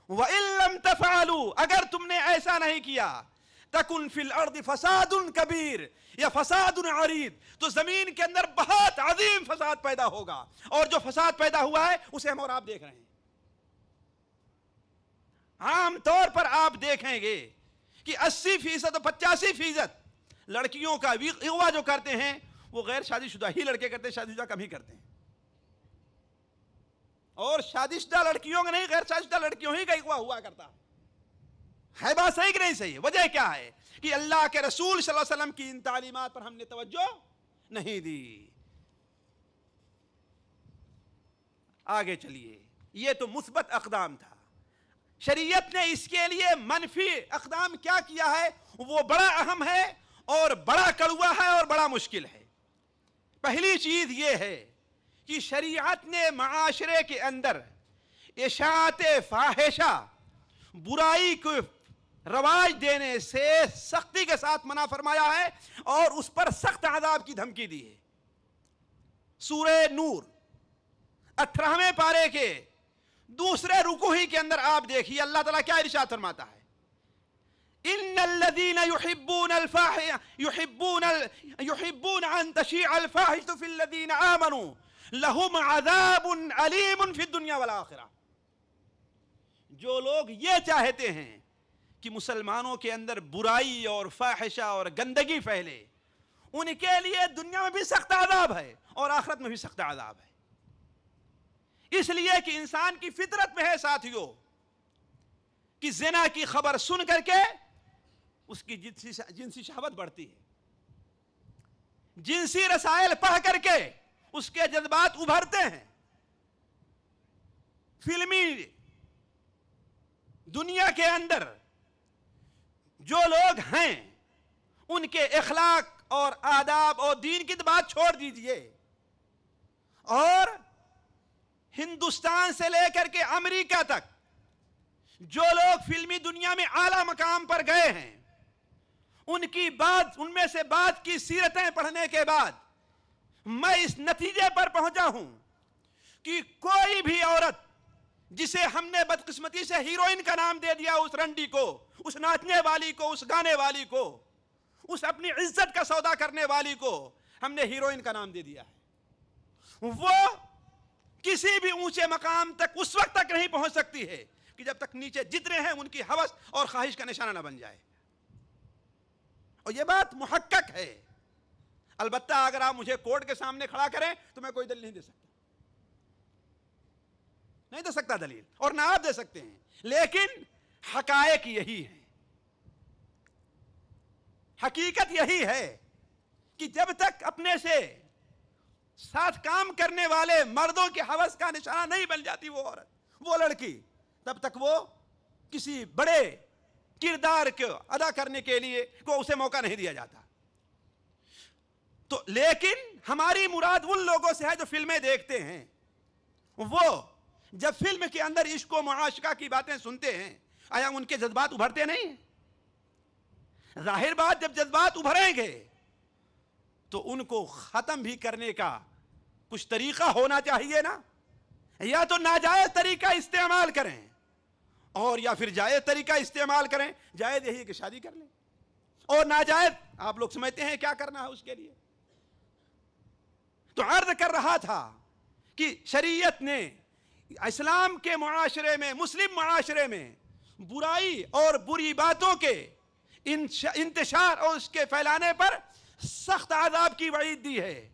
وَإِن لَمْ تَفْعَلُوا، اگر تم نے ایسا نہیں کیا، تَكُنْ فِي الْأَرْضِ فَسَادٌ كَبِيرٌ یا فساد عریض، تو زمین کے اندر بہت عظیم فساد پیدا ہوگا. اور جو فساد پیدا ہوا ہے اسے ہم اور آپ دیکھ رہے ہیں. عام طور پر آپ دیکھیں گے کہ 80% اور 85% لڑکیوں کا اغوا جو کرتے ہیں وہ غیر شادی شدہ ہی لڑکے کرتے ہیں، شادی شدہ کم ہی کرتے ہیں. اور شادی شدہ لڑکیوں کا نہیں، غیر شادی شدہ لڑکیوں ہی کا اغوا ہوا کرتا ہے. بات صحیح کہ نہیں صحیح؟ وجہ کیا ہے کہ اللہ کے رسول صلی اللہ علیہ وسلم کی ان تعلیمات پر ہم نے توجہ نہیں دی. آگے چلیے. یہ تو مثبت اقدام تھا. شریعت نے اس کے لیے منفی اقدام کیا کیا ہے؟ وہ بڑا اہم ہے اور بڑا کڑوا ہے اور بڑا مشکل ہے. پہلی چیز یہ ہے کہ شریعت نے معاشرے کے اندر اشاعت فاحشہ، برائی کو رواج دینے سے سختی کے ساتھ منع فرمایا ہے اور اس پر سخت عذاب کی دھمکی دی ہے. سورہ نور 18ویں پارے کے دوسرے رکوع ہی کے اندر آپ دیکھیے اللہ تعالیٰ کیا ارشاد فرماتا ہے. ان الذين يحبون ان تشيع الفاحشة في الذين آمنوا لهم عذاب عليم في الدنيا والآخرة. جو لوگ یہ چاہتے ہیں کہ مسلمانوں کے اندر برائی اور فاحشہ اور گندگی پھیلے، ان کے لیے دنیا میں بھی سخت عذاب ہے اور آخرت میں بھی سخت عذاب ہے. اس لیے کہ انسان کی فطرت میں ہے ساتھیوں کہ زنا کی خبر سن کر کے اس کی جنسی شہوت بڑھتی ہے، جنسی رسائل پڑھ کر کے اس کے جذبات ابھرتے ہیں. فلمی دنیا کے اندر جو لوگ ہیں ان کے اخلاق اور آداب اور دین کی بات چھوڑ دیجئے، اور ہندوستان سے لے کر کے امریکہ تک جو لوگ فلمی دنیا میں اعلیٰ مقام پر گئے ہیں ان میں سے بعض کی سیرتیں پڑھنے کے بعد میں اس نتیجے پر پہنچا ہوں کہ کوئی بھی عورت جسے ہم نے بدقسمتی سے ہیروئن کا نام دے دیا، اس رنڈی کو، اس ناچنے والی کو، اس گانے والی کو، اس اپنی عزت کا سودا کرنے والی کو ہم نے ہیروئن کا نام دے دیا ہے، وہ کسی بھی اونچے مقام تک اس وقت تک نہیں پہنچ سکتی ہے کہ جب تک نیچے جتنے ہیں ان کی ہوس اور خواہش کا نشانہ نہ بن جائے. اور یہ بات محقق ہے. البتہ اگر آپ مجھے کورٹ کے سامنے کھڑا کریں تو میں کوئی دلیل نہیں دے سکتا دلیل، اور نہ آپ دے سکتے ہیں، لیکن حقائق یہی ہیں. حقیقت یہی ہے کہ جب تک اپنے سے ساتھ کام کرنے والے مردوں کی ہوس کا نشانہ نہیں بن جاتی وہ عورت، وہ لڑکی، تب تک وہ کسی بڑے کردار کو ادا کرنے کے لیے اسے موقع نہیں دیا جاتا. تو لیکن ہماری مراد ان لوگوں سے ہے جو فلمیں دیکھتے ہیں. وہ جب فلم کے اندر عشق و معاشقہ کی باتیں سنتے ہیں، آیا ان کے جذبات ابھرتے نہیں ہیں؟ ظاہر بات، جب جذبات ابھریں گے تو ان کو ختم بھی کرنے کا کچھ طریقہ ہونا چاہیے نا. یا تو ناجائز طریقہ استعمال کریں اور یا پھر جائز طریقہ استعمال کریں. جائز یہی ہے کہ شادی کر لیں، اور ناجائز آپ لوگ سمجھتے ہیں کیا کرنا ہے اس کے لیے. تو عرض کر رہا تھا کہ شریعت نے اسلام کے معاشرے میں، مسلم معاشرے میں برائی اور بری باتوں کے انتشار اور اس کے پھیلانے پر سخت عذاب کی وعید دی ہے،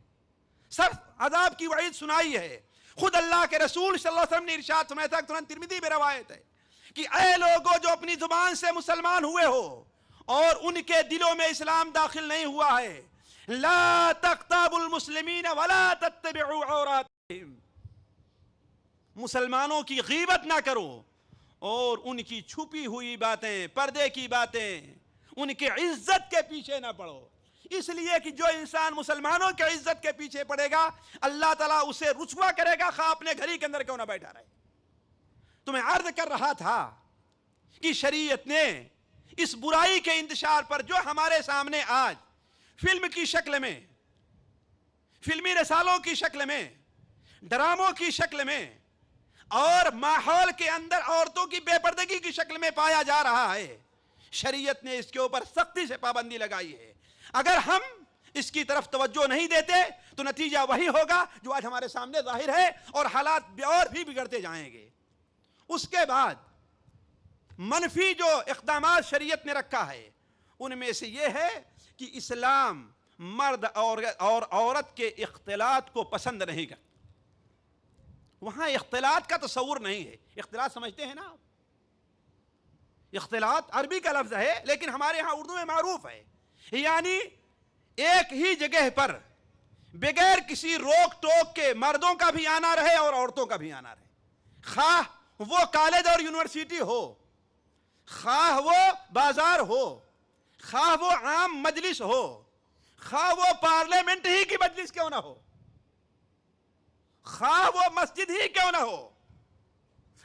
سخت عذاب کی وعید سنائی ہے. خود اللہ کے رسول صلی اللہ علیہ وسلم نے ارشاد فرمایا تھا، سنن ترمذی میں روایت ہے کہ اے لوگوں جو اپنی زبان سے مسلمان ہوئے ہو اور ان کے دلوں میں اسلام داخل نہیں ہوا ہے، لا تغتابوا المسلمین ولا تتبعوا عوراتهم، مسلمانوں کی غیبت نہ کرو اور ان کی چھپی ہوئی باتیں، پردے کی باتیں، ان کی عزت کے پیچھے نہ پڑو، اس لیے کہ جو انسان مسلمانوں کے عزت کے پیچھے پڑے گا اللہ تعالیٰ اسے رسوا کرے گا، خواہ اپنے گھر کے اندر کیوں نہ بیٹھا رہے۔ تو میں عرض کر رہا تھا کہ شریعت نے اس برائی کے انتشار پر جو ہمارے سامنے آج فلم کی شکل میں، فلمی رسالوں کی شکل میں، ڈراموں کی شکل میں اور ماحول کے اندر عورتوں کی بے پردگی کی شکل میں پایا جا رہا ہے، شریعت نے اس کے اوپر سختی سے پابندی لگائی ہے۔ اگر ہم اس کی طرف توجہ نہیں دیتے تو نتیجہ وہی ہوگا جو آج ہمارے سامنے ظاہر ہے، اور حالات اور بھی بگڑتے جائیں گے۔ اس کے بعد منفی جو اقدامات شریعت نے رکھا ہے ان میں سے یہ ہے کہ اسلام مرد اور عورت کے اختلاط کو پسند نہیں کرتا۔ وہاں اختلاط کا تصور نہیں ہے۔ اختلاط سمجھتے ہیں نا آپ؟ اختلاط عربی کا لفظ ہے لیکن ہمارے ہاں اردو میں معروف ہے، یعنی ایک ہی جگہ پر بغیر کسی روک ٹوک کے مردوں کا بھی آنا رہے اور عورتوں کا بھی آنا رہے، خواہ وہ کالج اور یونیورسٹی ہو، خواہ وہ بازار ہو، خواہ وہ عام مجلس ہو، خواہ وہ پارلیمنٹ ہی کی مجلس کیوں نہ ہو، خواہ وہ مسجد ہی کیوں نہ ہو۔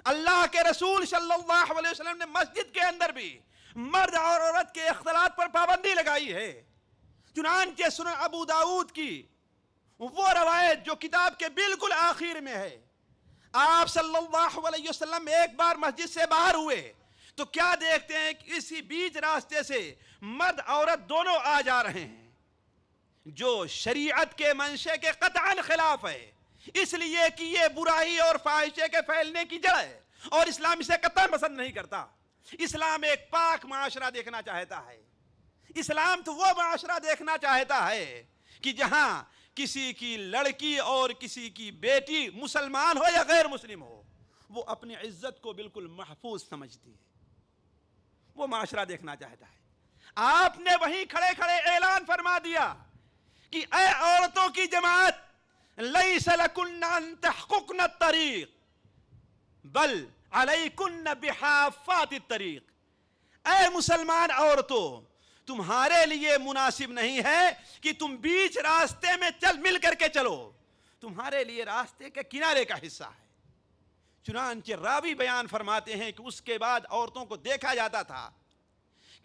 اللہ کے رسول صلی اللہ علیہ وسلم نے مسجد کے اندر بھی مرد اور عورت کے اختلاط پر پابندی لگائی ہے۔ چنانچہ سنن ابو داؤد کی وہ روایت جو کتاب کے بالکل آخر میں ہے، آپ صلی اللہ علیہ وسلم ایک بار مسجد سے باہر ہوئے تو کیا دیکھتے ہیں کہ اسی بیچ راستے سے مرد عورت دونوں آ جا رہے ہیں، جو شریعت کے منشے کے قطعاً خلاف ہے، اس لیے کہ یہ برائی اور فاحشے کے پھیلنے کی جڑ ہے، اور اسلام اسے قطعاً پسند نہیں کرتا۔ اسلام ایک پاک معاشرہ دیکھنا چاہتا ہے۔ اسلام تو وہ معاشرہ دیکھنا چاہتا ہے کہ جہاں کسی کی لڑکی اور کسی کی بیٹی مسلمان ہو یا غیر مسلم ہو، وہ اپنی عزت کو بالکل محفوظ سمجھتی ہے، وہ معاشرہ دیکھنا چاہتا ہے۔ آپ نے وہیں کھڑے کھڑے اعلان فرما دیا کہ اے عورتوں کی جماعت، لیس لکن ان تحققن الطریق بل علیکن بحافات الطریق۔ اے مسلمان عورتوں، تمہارے لیے مناسب نہیں ہے کہ تم بیچ راستے میں مل کر کے چلو، تمہارے لیے راستے کے کنارے کا حصہ ہے۔ چنانچہ راوی بیان فرماتے ہیں کہ اس کے بعد عورتوں کو دیکھا جاتا تھا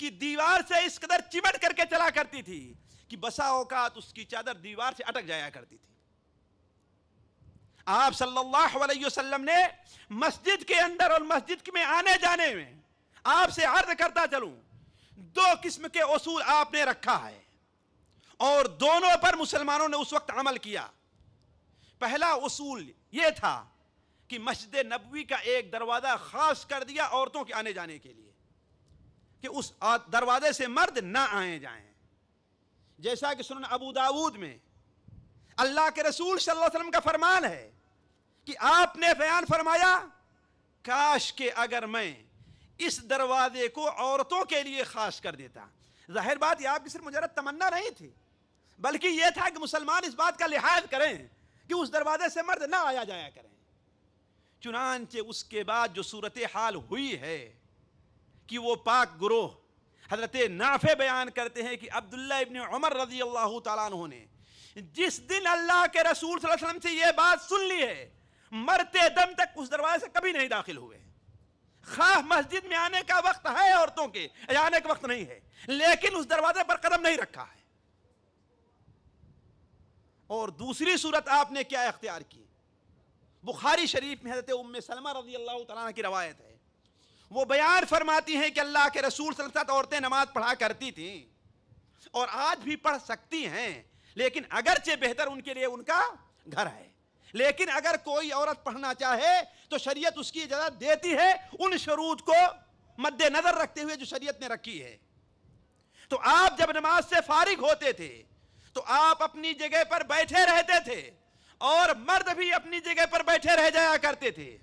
کہ دیوار سے اس قدر چمٹ کر کے چلا کرتی تھی کہ بسا اوقات اس کی چادر دیوار سے اٹک جایا کرتی تھی۔ آپ صلی اللہ علیہ وسلم نے مسجد کے اندر اور مسجد میں آنے جانے میں آپ سے عرض کرتا چلوں، دو قسم کے اصول آپ نے رکھا ہے اور دونوں پر مسلمانوں نے اس وقت عمل کیا۔ پہلا اصول یہ تھا کہ مسجد نبوی کا ایک دروازہ خاص کر دیا عورتوں کے آنے جانے کے لیے کہ اس دروازے سے مرد نہ آئے جائیں، جیسا کہ سنن ابو داؤد میں اللہ کے رسول صلی اللہ علیہ وسلم کا فرمان ہے کہ آپ نے بیان فرمایا، کاش کہ اگر میں اس دروازے کو عورتوں کے لیے خاص کر دیتا۔ ظاہر بات یہ آپ کی صرف مجرد تمنا نہیں تھی، بلکہ یہ تھا کہ مسلمان اس بات کا لحاظ کریں کہ اس دروازے سے مرد نہ آیا جایا کریں۔ چنانچہ اس کے بعد جو صورتحال ہوئی ہے کہ وہ پاک گروہ، حضرت نافع بیان کرتے ہیں کہ عبداللہ ابن عمر رضی اللہ تعالیٰ عنہ نے جس دن اللہ کے رسول صلی اللہ علیہ وسلم سے یہ بات سن لی ہے، مرتے دم تک اس دروازے سے کبھی نہیں داخل ہوئے۔ خواہ مسجد میں آنے کا وقت ہے عورتوں کے، آنے کا وقت نہیں ہے، لیکن اس دروازے پر قدم نہیں رکھا ہے۔ اور دوسری صورت آپ نے کیا اختیار کی؟ بخاری شریف میں حضرت ام سلمہ رضی اللہ تعالیٰ عنہ کی روایت ہے، وہ بیان فرماتی ہیں کہ اللہ کے رسول صلی اللہ علیہ وسلم عورتیں نماز پڑھا کرتی تھیں اور آج بھی پڑھ سکتی ہیں، لیکن اگرچہ بہتر ان کے لیے ان کا گھر ہے، لیکن اگر کوئی عورت پڑھنا چاہے تو شریعت اس کی اجازت دیتی ہے ان شروط کو مد نظر رکھتے ہوئے جو شریعت نے رکھی ہے۔ تو آپ جب نماز سے فارغ ہوتے تھے تو آپ اپنی جگہ پر بیٹھے رہتے تھے اور مرد بھی اپنی جگہ پر بیٹھے رہ جایا کرتے تھے،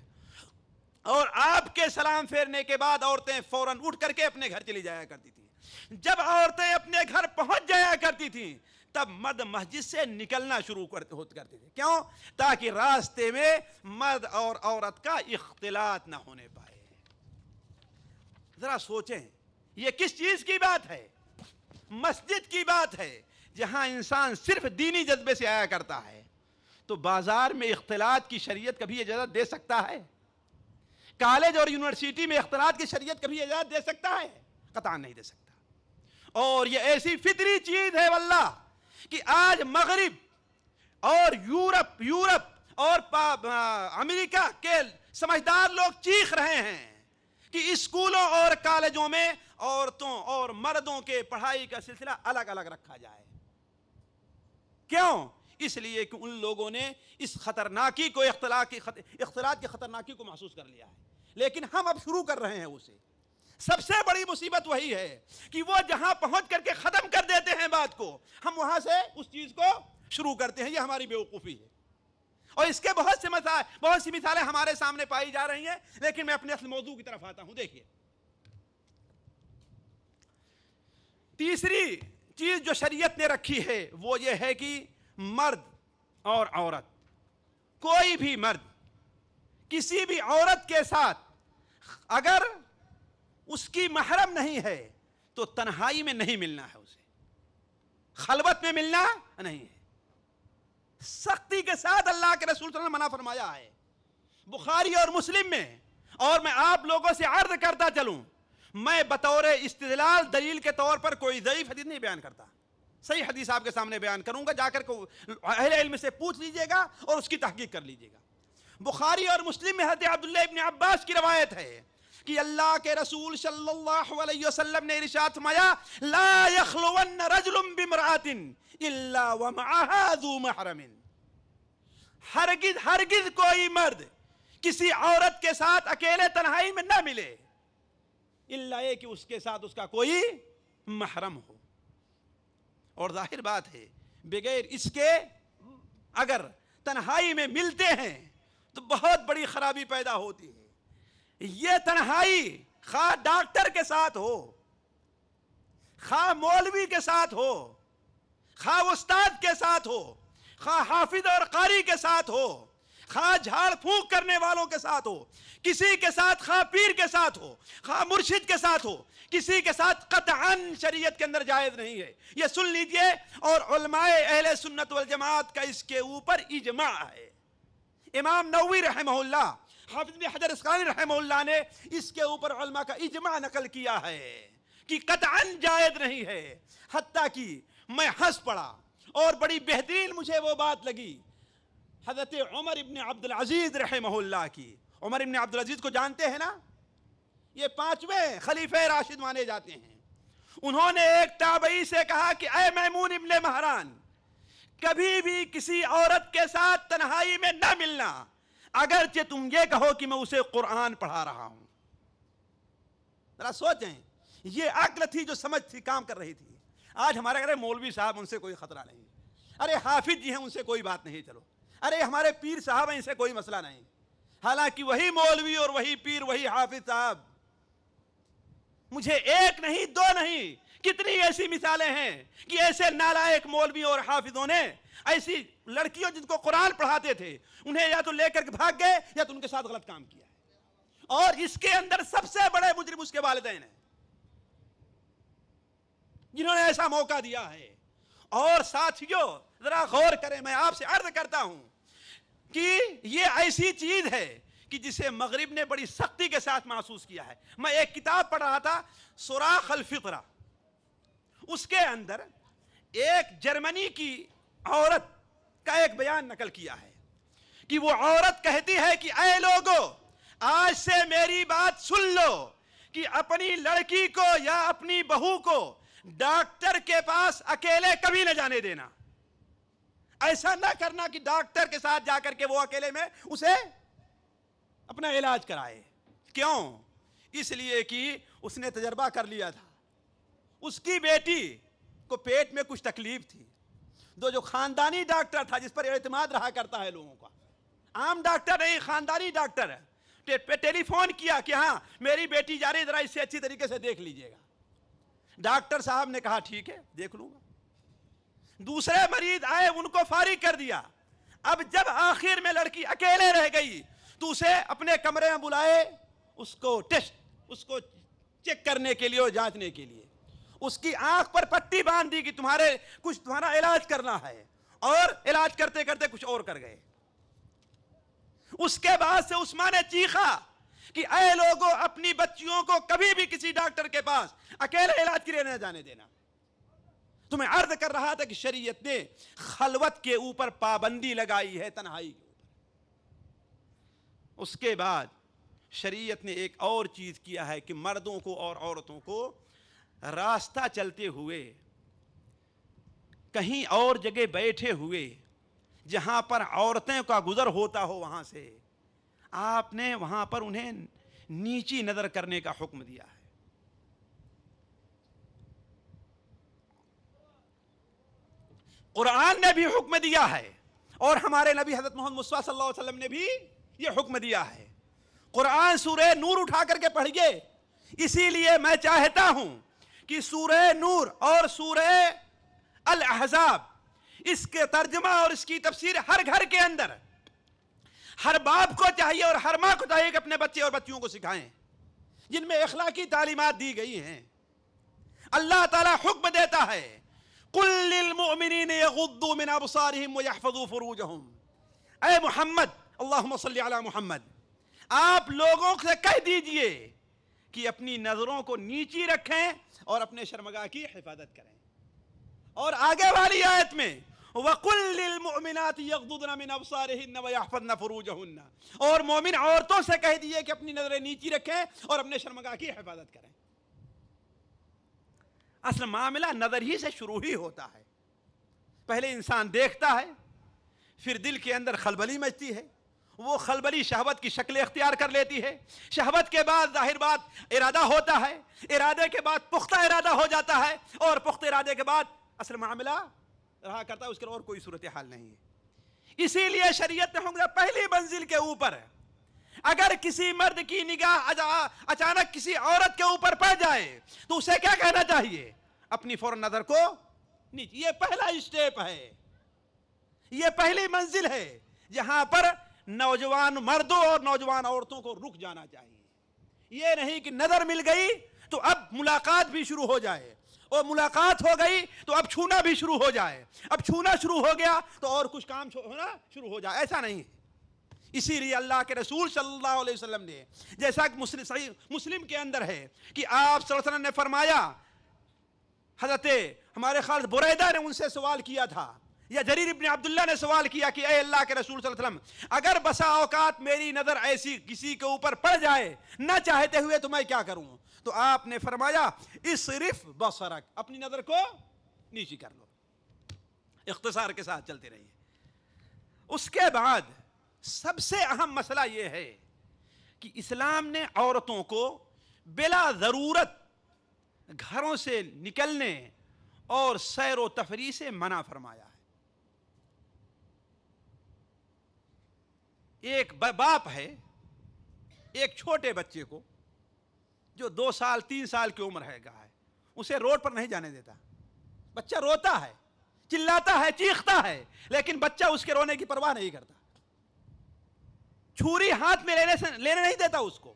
اور آپ کے سلام پھیرنے کے بعد عورتیں فوراً اٹھ کر کے اپنے گھر چلی جایا کرتی تھیں۔ جب عورتیں اپنے گھر پہنچ جایا کرتی تھیں تب مرد مسجد سے نکلنا شروع کرتے تھے۔ کیوں؟ تاکہ راستے میں مرد اور عورت کا اختلاط نہ ہونے پائے۔ ذرا سوچیں یہ کس چیز کی بات ہے؟ مسجد کی بات ہے جہاں انسان صرف دینی جذبے سے آیا کرتا ہے. تو بازار میں اختلاط کی شریعت کبھی اجازت دے سکتا ہے؟ کالج اور یونیورسٹی میں اختلاط کی شریعت کبھی اجازت دے سکتا ہے؟ قطعا نہیں دے سکتا. اور یہ ایسی فطری چیز ہے واللہ کہ آج مغرب اور یورپ اور امریکہ کے سمجھدار لوگ چیخ رہے ہیں کہ اسکولوں اور کالجوں میں عورتوں اور مردوں کے پڑھائی کا سلسلہ الگ الگ رکھا جائے. کیوں؟ اس لیے کہ ان لوگوں نے اس خطرناکی کو اختلاط کی خطرناکی کو محسوس کر لیا ہے. لیکن ہم اب شروع کر رہے ہیں اسے. سب سے بڑی مصیبت وہی ہے کہ وہ جہاں پہنچ کر کے ختم کر دیتے ہیں بات کو، ہم وہاں سے اس چیز کو شروع کرتے ہیں. یہ ہماری بیوقوفی ہے اور اس کے بہت سی مثالیں ہمارے سامنے پائی جا رہی ہیں. لیکن میں اپنے اصل موضوع کی طرف آتا ہوں. دیکھیے تیسری چیز جو شریعت نے رکھی ہے وہ یہ ہے کہ مرد اور عورت، کوئی بھی مرد کسی بھی عورت کے ساتھ اگر اس کی محرم نہیں ہے تو تنہائی میں نہیں ملنا ہے، اسے خلوت میں ملنا نہیں ہے. سختی کے ساتھ اللہ کے رسول صلی اللہ علیہ وسلم نے منع فرمایا ہے بخاری اور مسلم میں. اور میں آپ لوگوں سے عرض کرتا چلوں، میں بطور استدلال دلیل کے طور پر کوئی ضعیف حدیث نہیں بیان کرتا، صحیح حدیث آپ کے سامنے بیان کروں گا. جا کر اہل علم سے پوچھ لیجئے گا اور اس کی تحقیق کر لیجئے گا. بخاری اور مسلم میں حضرت عبداللہ ابن عباس کی روایت ہے کہ اللہ کے رسول صلی اللہ علیہ وسلم نے ارشاد فرمایا لا یخلون رجل بامرأۃ الا ومعها ذو محرم. ہرگز کوئی مرد کسی عورت کے ساتھ اکیلے تنہائی میں نہ ملے الا یہ کہ اس کے ساتھ اس کا کوئی محرم ہو. اور ظاہر بات ہے بغیر اس کے اگر تنہائی میں ملتے ہیں تو بہت بڑی خرابی پیدا ہوتی ہے. یہ تنہائی خواہ ڈاکٹر کے ساتھ ہو، خواہ مولوی کے ساتھ ہو، خواہ استاد کے ساتھ ہو، خواہ حافظ اور قاری کے ساتھ ہو، خواہ جھاڑ پھونک کرنے والوں کے ساتھ ہو، کسی کے ساتھ خواہ پیر کے ساتھ ہو، خواہ مرشد کے ساتھ ہو، کسی کے ساتھ قطعاً شریعت کے اندر جائز نہیں ہے. یہ سن لیجئے. اور علماء اہل سنت والجماعت کا اس کے اوپر اجماع ہے. امام نووی رحمہ اللہ، حافظ بن حجر اسقلانی رحمہ اللہ نے اس کے اوپر علماء کا اجماع نقل کیا ہے کہ قطعاً جائز نہیں ہے. حتیٰ کہ میں ہنس پڑا اور بڑی بہترین مجھے وہ بات لگی حضرت عمر ابن عبدالعزیز رحمہ اللہ کی. عمر ابن عبدالعزیز کو جانتے ہیں نا، یہ 5ویں خلیفہ راشد مانے جاتے ہیں. انہوں نے ایک تابعی سے کہا کہ اے میمون ابن مہران، کبھی بھی کسی عورت کے ساتھ تنہائی میں نہ ملنا اگرچہ تم یہ کہو کہ میں اسے قرآن پڑھا رہا ہوں. ذرا سوچیں، یہ عقل تھی جو سمجھ تھی کام کر رہی تھی. آج ہمارے گھر مولوی صاحب ان سے کوئی خطرہ نہیں، ارے حافظ جی ہیں ان سے کوئی بات نہیں، چلو ارے ہمارے پیر صاحب ہیں ان سے کوئی مسئلہ نہیں. حالانکہ وہی مولوی اور وہی پیر وہی حافظ صاحب، مجھے ایک نہیں دو نہیں کتنی ایسی مثالیں ہیں کہ ایسے نالائق مولوی اور حافظوں نے ایسی لڑکیوں جن کو قرآن پڑھاتے تھے انہیں یا تو لے کر بھاگ گئے یا تو ان کے ساتھ غلط کام کیا ہے. اور اس کے اندر سب سے بڑے مجرم اس کے والدین ہیں جنہوں نے ایسا موقع دیا ہے. اور ساتھیوں ذرا غور کریں، میں آپ سے عرض کرتا ہوں کہ یہ ایسی چیز ہے کہ جسے مغرب نے بڑی سختی کے ساتھ محسوس کیا ہے. میں ایک کتاب پڑھ رہا تھا سوراخ الفطرہ، اس کے اندر ایک جرمنی کی عورت کا ایک بیان نقل کیا ہے کہ وہ عورت کہتی ہے کہ اے لوگو آج سے میری بات سن لو کہ اپنی لڑکی کو یا اپنی بہو کو ڈاکٹر کے پاس اکیلے کبھی نہ جانے دینا. ایسا نہ کرنا کہ ڈاکٹر کے ساتھ جا کر کے وہ اکیلے میں اسے اپنا علاج کرائے. کیوں؟ اس لیے کہ اس نے تجربہ کر لیا تھا. اس کی بیٹی کو پیٹ میں کچھ تکلیف تھی. جو خاندانی ڈاکٹر تھا جس پر اعتماد رہا کرتا ہے لوگوں کا، عام ڈاکٹر نہیں خاندانی ڈاکٹر ہے، ٹیلی فون کیا کہ ہاں میری بیٹی جا رہی، ذرا اس سے اچھی طریقے سے دیکھ لیجئے گا. ڈاکٹر صاحب نے کہا ٹھیک ہے دیکھ لوں گا. دوسرے مریض آئے، ان کو فارغ کر دیا. اب جب آخر میں لڑکی اکیلے رہ گئی تو اسے اپنے کمرے میں بلائے، اس کو ٹیسٹ، اس کو چیک کرنے کے لیے اور جانچنے کے لیے. اس کی آنکھ پر پٹی باندھ دی کہ تمہارا علاج کرنا ہے، اور علاج کرتے کرتے کچھ اور کر گئے. اس کے بعد سے عثمان نے چیخا کہ اے لوگوں، اپنی بچیوں کو کبھی بھی کسی ڈاکٹر کے پاس اکیلے علاج کے لیے نہ جانے دینا. تو میں عرض کر رہا تھا کہ شریعت نے خلوت کے اوپر پابندی لگائی ہے، تنہائی کے اوپر. اس کے بعد شریعت نے ایک اور چیز کیا ہے کہ مردوں کو اور عورتوں کو راستہ چلتے ہوئے کہیں اور جگہ بیٹھے ہوئے جہاں پر عورتیں کا گزر ہوتا ہو، وہاں سے آپ نے وہاں پر انہیں نیچی نظر کرنے کا حکم دیا ہے. قرآن نے بھی حکم دیا ہے، اور ہمارے نبی حضرت محمد مصطفیٰ صلی اللہ علیہ وسلم نے بھی یہ حکم دیا ہے. قرآن سورہ نور اٹھا کر کے پڑھیے. اسی لیے میں چاہتا ہوں کہ سورہ نور اور سورہ الاحزاب، اس کے ترجمہ اور اس کی تفسیر ہر گھر کے اندر ہر باپ کو چاہیے اور ہر ماں کو چاہیے کہ اپنے بچے اور بچیوں کو سکھائیں، جن میں اخلاقی تعلیمات دی گئی ہیں. اللہ تعالیٰ حکم دیتا ہے قُلْ لِلْمُؤْمِنِينَ يَغُضُّوا مِنْ أَبْصَارِهِمْ وَيَحْفَظُوا فُرُوجَهُمْ. اے محمد، اللہم صلی علی محمد، آپ لوگوں سے کہہ دیجئے کہ اپنی نظروں کو نیچی رکھیں اور اپنے شرمگاہ کی حفاظت کریں. اور آگے والی آیت میں وَقُلْ لِلْمُؤْمِنَاتِ يَغْضُضْنَ مِنْ أَبْصَارِهِنَّ وَيَحْفَظْنَ فُرُوجَهُنَّ. اور مومن عورتوں سے کہہ دیجئے کہ اپنی نظریں نیچی رکھیں اور اپنے شرمگاہ کی حفاظت کریں. اصل معاملہ نظر ہی سے شروع ہی ہوتا ہے. پہلے انسان دیکھتا ہے، پھر دل کے اندر خلبلی مچتی ہے، وہ خلبلی شہوت کی شکل اختیار کر لیتی ہے. شہوت کے بعد ظاہر بات ارادہ ہوتا ہے، ارادے کے بعد پختہ ارادہ ہو جاتا ہے، اور پختہ ارادے کے بعد اصل معاملہ رہا کرتا ہے، اس کے اور کوئی صورتحال نہیں ہے. اسی لیے شریعت نے پہلی منزل کے اوپر اگر کسی مرد کی نگاہ اچانک کسی عورت کے اوپر پڑ جائے تو اسے کیا کہنا چاہیے؟ اپنی فوراً نظر کو نیچے. یہ پہلا اسٹیپ ہے، یہ پہلی منزل ہے جہاں پر نوجوان مردوں اور نوجوان عورتوں کو رک جانا چاہیے. یہ نہیں کہ نظر مل گئی تو اب ملاقات بھی شروع ہو جائے، اور ملاقات ہو گئی تو اب چھونا بھی شروع ہو جائے، اب چھونا شروع ہو گیا تو اور کچھ کام ہونا شروع ہو جائے. ایسا نہیں ہے. اسی لیے اللہ کے رسول صلی اللہ علیہ وسلم نے، جیسا کہ صحیح مسلم کے اندر ہے کہ آپ صلی اللہ علیہ وسلم نے فرمایا، حضرت ہمارے خالد بریدہ نے ان سے سوال کیا تھا، یا جریر ابن عبداللہ نے سوال کیا کہ اے اللہ کے رسول صلی اللہ علیہ وسلم، اگر بسا اوقات میری نظر ایسی کسی کے اوپر پڑ جائے نہ چاہتے ہوئے تو میں کیا کروں؟ تو آپ نے فرمایا اسرف بصرک، اپنی نظر کو نیچی کر لو. اختصار کے ساتھ چلتے رہیے. اس کے بعد سب سے اہم مسئلہ یہ ہے کہ اسلام نے عورتوں کو بلا ضرورت گھروں سے نکلنے اور سیر و تفریح سے منع فرمایا ہے. ایک باپ ہے، ایک چھوٹے بچے کو جو 2 سال 3 سال کی عمر ہے گا ہے، اسے روڈ پر نہیں جانے دیتا. بچہ روتا ہے، چلاتا ہے، چیختا ہے، لیکن بچہ اس کے رونے کی پرواہ نہیں کرتا. چھری ہاتھ میں لینے نہیں دیتا اس کو.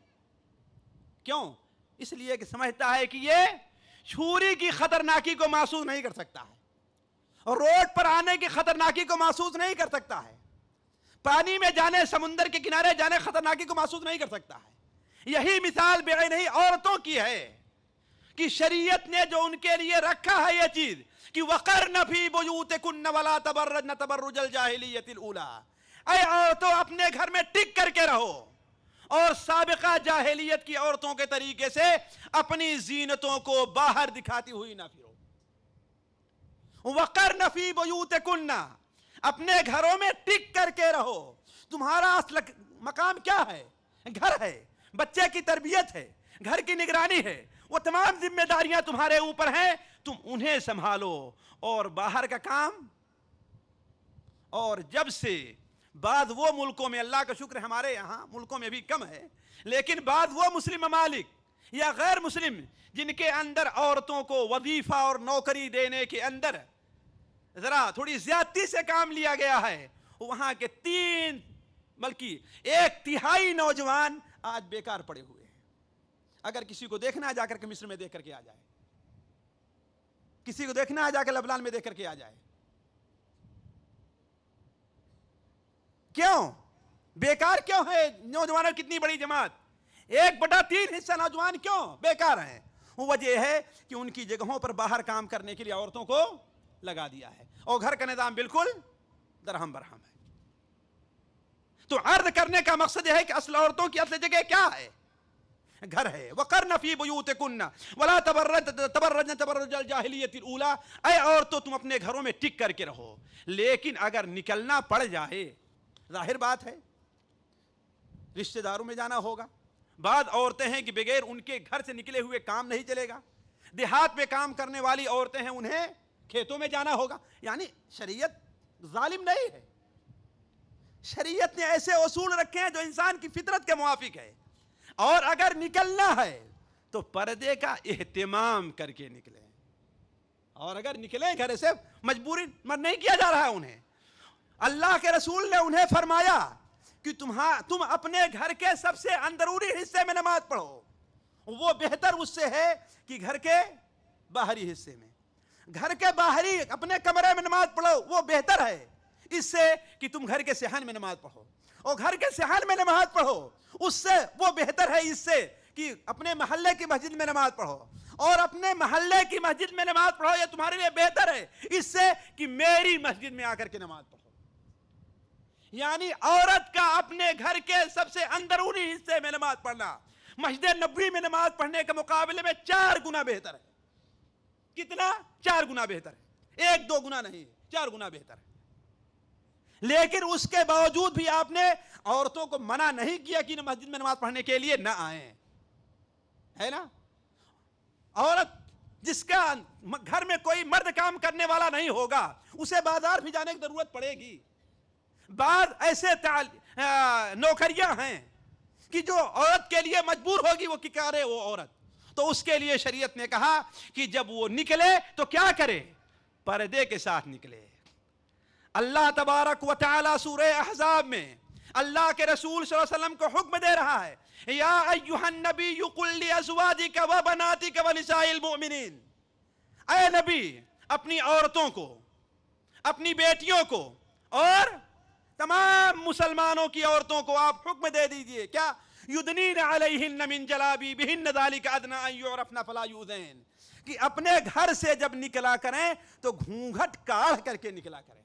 کیوں؟ اس لیے کہ سمجھتا ہے کہ یہ چھری کی خطرناکی کو محسوس نہیں کر سکتا ہے، اور روڈ پر آنے کی خطرناکی کو محسوس نہیں کر سکتا ہے، پانی میں جانے، سمندر کے کنارے جانے خطرناکی کو محسوس نہیں کر سکتا ہے. یہی مثال بعین ہی عورتوں کی ہے کہ شریعت نے جو ان کے لیے رکھا ہے یہ چیز کہ وَقَرْنَ فِي بُيُوتِكُنَّ وَلَا تَبَرَّجْنَ تَبَرُّجَ الْجَاهِلِيَّةِ الْأُولَىٰ. اے عورتوں، اپنے گھر میں ٹک کر کے رہو اور سابقہ جاہلیت کی عورتوں کے طریقے سے اپنی زینتوں کو باہر دکھاتی ہوئی نہ پھرو. وَقَرْنَ فِي بُيُوتِكُنَّ، اپنے گھروں میں ٹک کر کے رہو. تمہارا اصل مقام کیا ہے؟ گھر ہے، بچے کی تربیت ہے، گھر کی نگرانی ہے، وہ تمام ذمہ داریاں تمہارے اوپر ہیں، تم انہیں سنبھالو. اور باہر کا کام، اور جب سے بعد وہ ملکوں میں، اللہ کا شکر ہمارے یہاں ملکوں میں بھی کم ہے، لیکن بعد وہ مسلم ممالک یا غیر مسلم جن کے اندر عورتوں کو وظیفہ اور نوکری دینے کے اندر ذرا تھوڑی زیادتی سے کام لیا گیا ہے، وہاں کے 3 بلکہ 1/3 نوجوان آج بیکار پڑے ہوئے ہیں. اگر کسی کو دیکھنا ہے جا کر کے مصر میں دیکھ کر کے آ جائے, کسی کو دیکھنا ہے جا کر لبنان میں دیکھ کر کے آ جائے. کیوں بیکار کیوں ہے نوجوانوں کی اتنی بڑی جماعت؟ 1/3 حصہ نوجوان کیوں بیکار ہیں؟ وہ وجہ یہ ہے کہ ان کی جگہوں پر باہر کام کرنے کے لیے عورتوں کو لگا دیا ہے, اور گھر کا نظام بالکل درہم برہم ہے. تو عرض کرنے کا مقصد یہ ہے کہ اصل عورتوں کی اصل جگہ کیا ہے؟ گھر ہے. وَقَرْنَ فِي بُيُوتِكُنَّ وَلَا تَبَرَّجْنَ تَبَرُّجَ الْجَاهِلِيَّةِ الْأُولَى. اے عورتوں تم اپنے گھروں میں ٹک کر کے رہو, لیکن اگر نکلنا پڑ جائے, ظاہر بات ہے رشتہ داروں میں جانا ہوگا. بعض عورتیں ہیں کہ بغیر ان کے گھر سے نکلے ہوئے کام نہیں چلے گا. دیہات میں کام کرنے والی عورتیں ہیں, انہیں کھیتوں میں جانا ہوگا. یعنی شریعت ظالم نہیں ہے, شریعت نے ایسے اصول رکھے ہیں جو انسان کی فطرت کے موافق ہے. اور اگر نکلنا ہے تو پردے کا اہتمام کر کے نکلیں, اور اگر نکلیں گھر سے مجبوری مر نہیں کیا جا رہا ہے انہیں. اللہ کے رسول نے انہیں فرمایا کہ تم اپنے گھر کے سب سے اندرونی حصے میں نماز پڑھو, وہ بہتر اس سے ہے کہ گھر کے باہری حصے میں. گھر کے باہری اپنے کمرے میں نماز پڑھو, وہ بہتر ہے اس سے کہ تم گھر کے صحن میں نماز پڑھو. اور گھر کے صحن میں نماز پڑھو, اس سے وہ بہتر ہے اس سے کہ اپنے محلے کی مسجد میں نماز پڑھو. اور اپنے محلے کی مسجد میں نماز پڑھو, یہ تمہارے لیے بہتر ہے اس سے کہ میری مسجد میں آ کر کے نماز پڑھو. یعنی عورت کا اپنے گھر کے سب سے اندرونی حصے میں نماز پڑھنا مسجد نبوی میں نماز پڑھنے کے مقابلے میں 4 گنا بہتر ہے. کتنا؟ 4 گنا بہتر ہے, 1-2 گنا نہیں, 4 گنا بہتر ہے. لیکن اس کے باوجود بھی آپ نے عورتوں کو منع نہیں کیا کہ مسجد میں نماز پڑھنے کے لیے نہ آئیں, ہے نا. عورت جس کا گھر میں کوئی مرد کام کرنے والا نہیں ہوگا, اسے بازار بھی جانے کی ضرورت پڑے گی. بعض ایسے نوکریاں ہیں کہ جو عورت کے لیے مجبور ہوگی, وہ کی کرے وہ عورت. تو اس کے لیے شریعت نے کہا کہ جب وہ نکلے تو کیا کرے؟ پردے کے ساتھ نکلے. اللہ تبارک و تعالی سورہ احزاب میں اللہ کے رسول صلی اللہ علیہ وسلم کو حکم دے رہا ہے, یا ایھا النبی قل لازواجک و بناتک و نساء المؤمنین. اے نبی اپنی عورتوں کو, اپنی بیٹیوں کو اور تمام مسلمانوں کی عورتوں کو آپ حکم دے دیجئے, کیا؟ یدنین علیہن من جلابیبہن ذالک ادنی ان یعرفن فلا یؤذین, کہ اپنے گھر سے جب نکلا کریں تو گھونگھٹ کاڑھ کر کے نکلا کریں,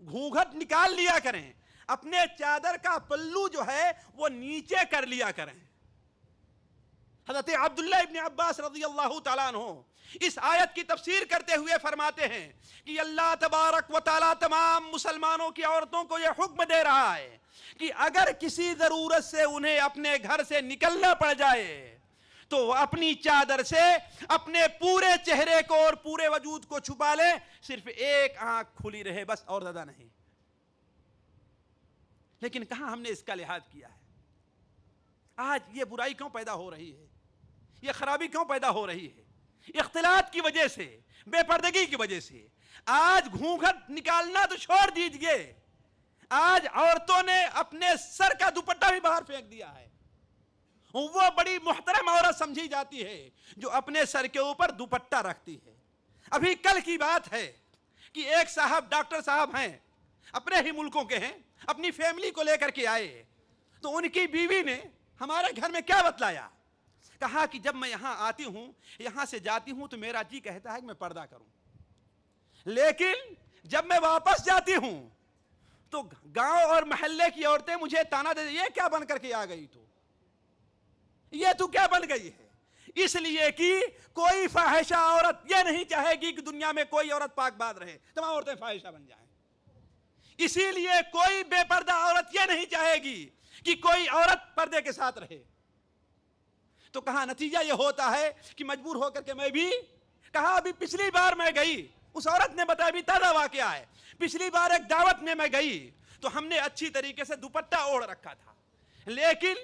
گھونگھٹ نکال لیا کریں. اپنے چادر کا پلو جو ہے وہ نیچے کر لیا کریں. حضرت عبداللہ ابن عباس رضی اللہ تعالیٰ عنہ اس آیت کی تفسیر کرتے ہوئے فرماتے ہیں کہ اللہ تبارک و تعالیٰ تمام مسلمانوں کی عورتوں کو یہ حکم دے رہا ہے کہ اگر کسی ضرورت سے انہیں اپنے گھر سے نکلنا پڑ جائے تو اپنی چادر سے اپنے پورے چہرے کو اور پورے وجود کو چھپا لیں, صرف ایک آنکھ کھلی رہے بس, اور زیادہ نہیں. لیکن کہاں ہم نے اس کا لحاظ کیا ہے؟ آج یہ برائی کیوں پیدا ہو رہی ہے, یہ خرابی کیوں پیدا ہو رہی ہے؟ اختلاط کی وجہ سے, بے پردگی کی وجہ سے. آج گھونگھٹ نکالنا تو چھوڑ دیجئے, آج عورتوں نے اپنے سر کا دوپٹہ بھی باہر پھینک دیا ہے. وہ بڑی محترم عورت سمجھی جاتی ہے جو اپنے سر کے اوپر دوپٹہ رکھتی ہے. ابھی کل کی بات ہے کہ ایک صاحب, ڈاکٹر صاحب ہیں, اپنے ہی ملکوں کے ہیں, اپنی فیملی کو لے کر کے آئے, تو ان کی بیوی نے ہمارے گھر میں کیا بتلایا, کہا کہ جب میں یہاں آتی ہوں, یہاں سے جاتی ہوں تو میرا جی کہتا ہے کہ میں پردہ کروں, لیکن جب میں واپس جاتی ہوں تو گاؤں اور محلے کی عورتیں مجھے تانا دے, یہ کیا بن کر کے آ گئی, یہ تو کیا بن گئی ہے. اس لیے کہ کوئی فاحشہ عورت یہ نہیں چاہے گی کہ دنیا میں کوئی عورت پاک باز رہے, تمام عورتیں فاحشہ بن جائیں. اسی لیے کوئی بے پردہ عورت یہ نہیں چاہے گی کہ کوئی عورت پردے کے ساتھ رہے. تو کہاں نتیجہ یہ ہوتا ہے کہ مجبور ہو کر کے میں بھی, کہا ابھی پچھلی بار میں گئی, اس عورت نے بتایا, بھی تازہ واقعہ ہے, پچھلی بار ایک دعوت میں گئی تو ہم نے اچھی طریقے سے دوپٹہ اوڑھ رکھا تھا, لیکن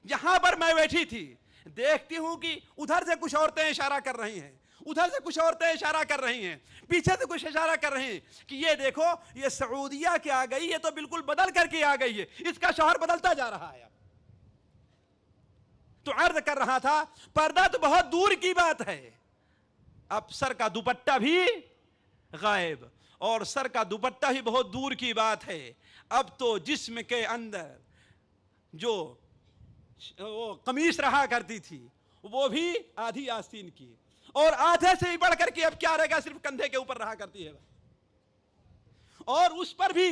جہاں پر میں بیٹھی تھی دیکھتی ہوں کہ ادھر سے کچھ عورتیں اشارہ کر رہی ہیں, ادھر سے کچھ عورتیں اشارہ کر رہی ہیں, پیچھے سے کچھ اشارہ کر رہی ہیں کہ یہ دیکھو یہ سعودیہ کے آ گئی, یہ تو بالکل بدل کر کے آ گئی ہے, اس کا شوہر بدلتا جا رہا ہے. اب تو عرض کر رہا تھا پردہ تو بہت دور کی بات ہے، اب سر کا دوپٹہ بھی غائب، اور سر کا دوپٹہ بھی بہت دور کی بات ہے، اب تو جسم کے اندر جو وہ قمیص رہا کرتی تھی وہ بھی آدھی آستین کی، اور آدھے سے بھی بڑھ کر کے اب کیا رہے گا، صرف کندھے کے اوپر رہا کرتی ہے، اور اس پر بھی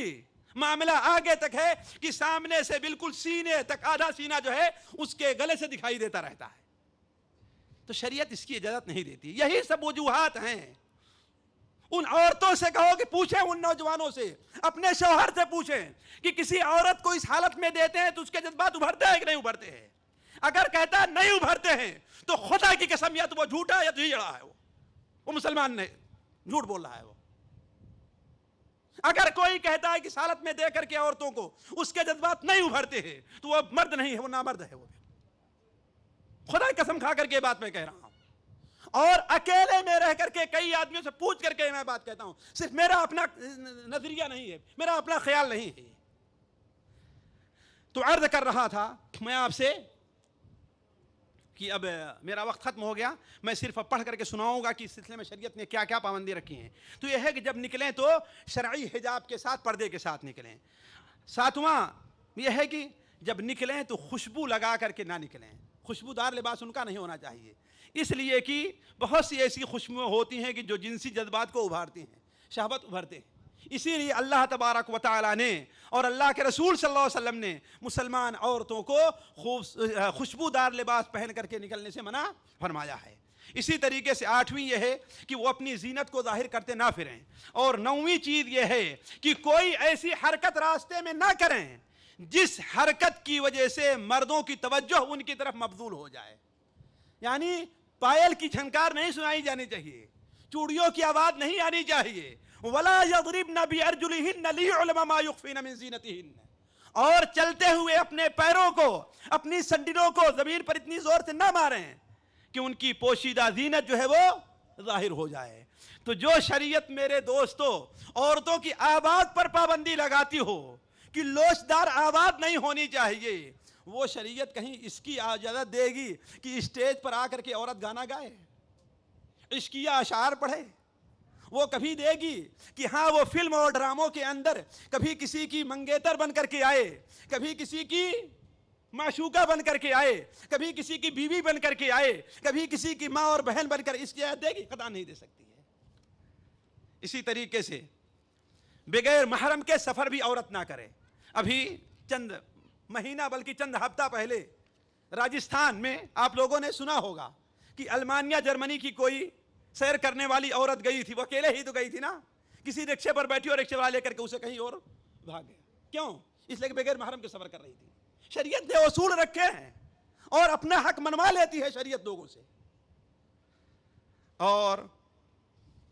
معاملہ آگے تک ہے کہ سامنے سے بالکل سینے تک آدھا سینہ جو ہے اس کے گلے سے دکھائی دیتا رہتا ہے۔ تو شریعت اس کی اجازت نہیں دیتی۔ یہی سب وجوہات ہیں۔ ان عورتوں سے کہو کہ پوچھیں، ان نوجوانوں سے، اپنے شوہر سے پوچھیں کہ کسی عورت کو اس حالت میں دیتے ہیں تو اس کے جذبات ابھرتے ہیں کہ نہیں ابھرتے ہیں؟ اگر کہتا ہے نہیں ابھرتے ہیں تو خدا کی قسم یا تو وہ جھوٹا ہے یا تو جھیڑا ہے، وہ مسلمان نے جھوٹ بول رہا ہے۔ وہ اگر کوئی کہتا ہے کہ اس حالت میں دے کر کے عورتوں کو اس کے جذبات نہیں ابھرتے ہیں تو وہ مرد نہیں ہے، وہ نامرد ہے۔ وہ خدا کی قسم کھا کر کے بات میں کہہ رہا ہوں، اور اکیلے میں رہ کر کے کئی آدمیوں سے پوچھ کر کے میں بات کہتا ہوں، صرف میرا اپنا نظریہ نہیں ہے، میرا اپنا خیال نہیں ہے۔ تو عرض کر رہا تھا میں آپ سے کہ اب میرا وقت ختم ہو گیا، میں صرف اب پڑھ کر کے سناؤں گا کہ اس سلسلے میں شریعت نے کیا کیا پابندی رکھی ہیں۔ تو یہ ہے کہ جب نکلیں تو شرعی حجاب کے ساتھ، پردے کے ساتھ نکلیں۔ ساتواں یہ ہے کہ جب نکلیں تو خوشبو لگا کر کے نہ نکلیں، خوشبودار لباس ان کا نہیں ہونا چاہیے، اس لیے کہ بہت سی ایسی خوشبوئیں ہوتی ہیں کہ جو جنسی جذبات کو ابھارتی ہیں، شہوت ابھرتے ہیں۔ اسی لیے اللہ تبارک و تعالی نے اور اللہ کے رسول صلی اللہ علیہ وسلم نے مسلمان عورتوں کو خوشبودار لباس پہن کر کے نکلنے سے منع فرمایا ہے۔ اسی طریقے سے 8ویں یہ ہے کہ وہ اپنی زینت کو ظاہر کرتے نہ پھریں، اور 9ویں چیز یہ ہے کہ کوئی ایسی حرکت راستے میں نہ کریں جس حرکت کی وجہ سے مردوں کی توجہ ان کی طرف مبذول ہو جائے۔ یعنی پائل کی جھنکار نہیں سنائی جانی چاہیے، چوڑیوں کی آواز نہیں آنی چاہیے، وَلَا يَضْرِبْنَ بِأَرْجُلِهِنَّ لِيُعْلَمَ مَا يُخْفِينَ مِن زِينَتِهِنَّ، اور چلتے ہوئے اپنے پیروں کو، اپنی سنڈلوں کو زمین پر اتنی زور سے نہ ماریں کہ ان کی پوشیدہ زینت جو ہے وہ ظاہر ہو جائے۔ تو جو شریعت میرے دوستو عورتوں کی آواز پر پابندی لگاتی ہو کہ لوچدار آواز نہیں ہونی چاہیے، وہ شریعت کہیں اس کی اجازت دے گی کہ اسٹیج پر آ کر کے عورت گانا گائے، عشقیہ اشعار پڑھے؟ وہ کبھی دے گی کہ ہاں وہ فلم اور ڈراموں کے اندر کبھی کسی کی منگیتر بن کر کے آئے، کبھی کسی کی معشوقہ بن کر کے آئے، کبھی کسی کی بیوی بن کر کے آئے، کبھی کسی کی ماں اور بہن بن کر، اس کی اجازت دے گی؟ قطعاً نہیں دے سکتی ہے۔ اسی طریقے سے بغیر محرم کے سفر بھی عورت نہ کرے۔ ابھی چند مہینہ بلکہ چند ہفتہ پہلے راجستھان میں آپ لوگوں نے سنا ہوگا کہ المانیہ جرمنی کی کوئی سیر کرنے والی عورت گئی تھی، وہ اکیلے ہی تو گئی تھی نا، کسی رکشے پر بیٹھی اور رکشے والا لے کر کے اسے کہیں اور بھاگ گیا۔ کیوں؟ اس لیے کہ بغیر محرم کے سفر کر رہی تھی۔ شریعت نے اصول رکھے ہیں اور اپنا حق منوا لیتی ہے شریعت لوگوں سے۔ اور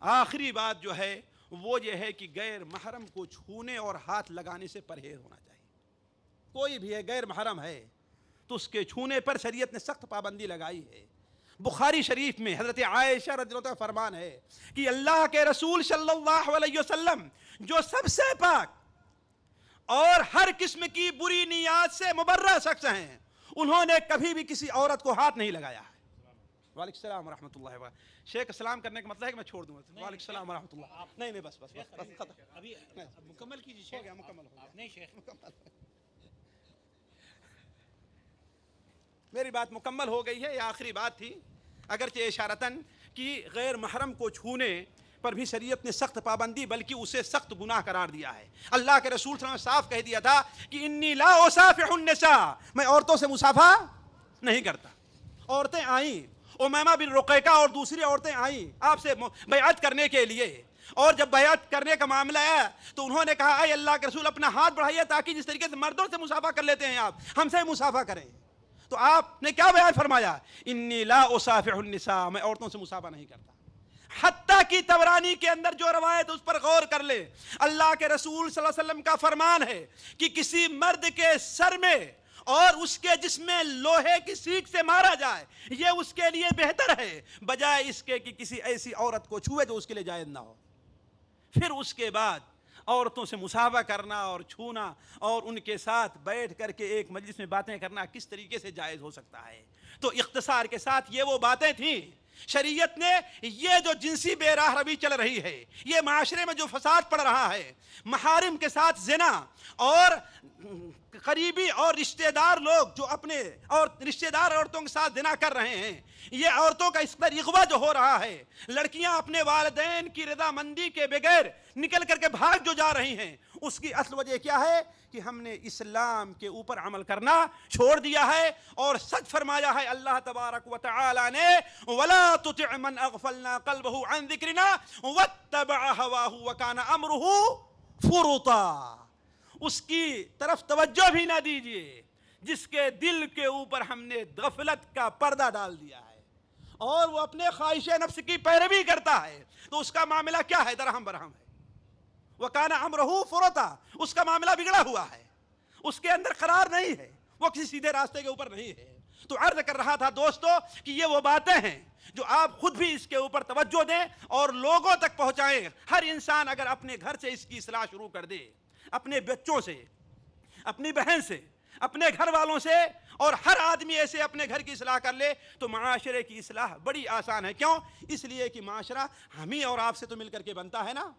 آخری بات جو ہے وہ یہ ہے کہ غیر محرم کو چھونے اور ہاتھ لگانے سے پرہیز ہونا چاہیے۔ کوئی بھی ہے غیر محرم ہے تو اس کے چھونے پر شریعت نے سخت پابندی لگائی ہے۔ بخاری شریف میں حضرت عائشہ رضی اللہ عنہ فرمان ہے کہ اللہ کے رسول صلی اللہ علیہ وسلم جو سب سے پاک اور ہر قسم کی بری نیات سے مبرہ شخص ہیں، انہوں نے کبھی بھی کسی عورت کو ہاتھ نہیں لگایا ہے۔ وعلیکم السلام ورحمۃ اللہ وبرکاتہ۔ شیخ السلام کرنے کا مطلب ہے کہ میں چھوڑ دوں گا؟ وعلیکم السلام ورحمۃ اللہ۔ نہیں بس ابھی مکمل کیجیے، ہو گیا، مکمل ہو گیا۔ نہیں شیخ، میری بات مکمل ہو گئی ہے، یہ آخری بات تھی، اگرچہ اشارتاً کہ غیر محرم کو چھونے پر بھی شریعت نے سخت پابندی بلکہ اسے سخت گناہ قرار دیا ہے۔ اللہ کے رسول صلی اللہ علیہ وسلم نے صاف کہہ دیا تھا کہ انی لا اصافح النساء، میں عورتوں سے مصافحہ نہیں کرتا۔ عورتیں آئیں، امیمہ بن رقیقہ اور دوسری عورتیں آئیں آپ سے بیعت کرنے کے لیے، اور جب بیعت کرنے کا معاملہ ہے تو انہوں نے کہا اے اللہ کے رسول اپنا ہاتھ بڑھائیے تاکہ جس طریقے سے مردوں سے مصافحہ کر لیتے ہیں آپ ہم سے مصافحہ کریں۔ تو آپ نے کیا بیان فرمایا؟ انی لا اصافح النساء، میں عورتوں سے مصافحہ نہیں کرتا۔ حتیٰ کہ طبرانی کے اندر جو روایت اس پر غور کر لے، اللہ کے رسول صلی اللہ علیہ وسلم کا فرمان ہے کہ کسی مرد کے سر میں اور اس کے جسم میں لوہے کی سیخ سے مارا جائے، یہ اس کے لیے بہتر ہے بجائے اس کے کہ کسی ایسی عورت کو چھوئے جو اس کے لیے جائز نہ ہو۔ پھر اس کے بعد عورتوں سے مصافحہ کرنا اور چھونا اور ان کے ساتھ بیٹھ کر کے ایک مجلس میں باتیں کرنا کس طریقے سے جائز ہو سکتا ہے؟ تو اختصار کے ساتھ یہ وہ باتیں تھیں. شریعت نے یہ جو جنسی بے راہ روی چل رہی ہے، یہ معاشرے میں جو فساد پڑ رہا ہے، محارم کے ساتھ زنا اور قریبی اور رشتہ دار لوگ جو اپنے اور رشتہ دار عورتوں کے ساتھ زنا کر رہے ہیں، یہ عورتوں کا اس پر اغوا جو ہو رہا ہے، لڑکیاں اپنے والدین کی رضامندی کے بغیر نکل کر کے بھاگ جو جا رہی ہیں، اس کی اصل وجہ کیا ہے کہ ہم نے اسلام کے اوپر عمل کرنا چھوڑ دیا ہے. اور سچ فرمایا ہے اللہ تبارک و تعالی نے وَلَا تُطِعْ مَنْ أَغْفَلْنَا قَلْبَهُ عَنْ ذِكْرِنَا وَاتَّبَعَ هَوَاهُ وَكَانَ أَمْرُهُ فُرُطًا. اس کی طرف توجہ بھی نہ دیجئے جس کے دل کے اوپر ہم نے غفلت کا پردہ ڈال دیا ہے اور وہ اپنے خواہش نفس کی پیروی کرتا ہے. تو اس کا معاملہ کیا ہے؟ درہم برہم ہے. وَكَانَ أَمْرُهُ فُرُطًا. اس کا معاملہ بگڑا ہوا ہے، اس کے اندر قرار نہیں ہے، وہ کسی سیدھے راستے کے اوپر نہیں ہے. تو عرض کر رہا تھا دوستو کہ یہ وہ باتیں ہیں جو آپ خود بھی اس کے اوپر توجہ دیں اور لوگوں تک پہنچائیں. ہر انسان اگر اپنے گھر سے اس کی اصلاح شروع کر دے، اپنے بچوں سے، اپنی بہن سے، اپنے گھر والوں سے، اور ہر آدمی ایسے اپنے گھر کی اصلاح کر لے تو معاشرے کی اصلاح بڑی آسان ہے. کیوں؟ اس لیے کہ معاشرہ ہمیں اور آپ سے تو مل کر کے بنتا ہے نا.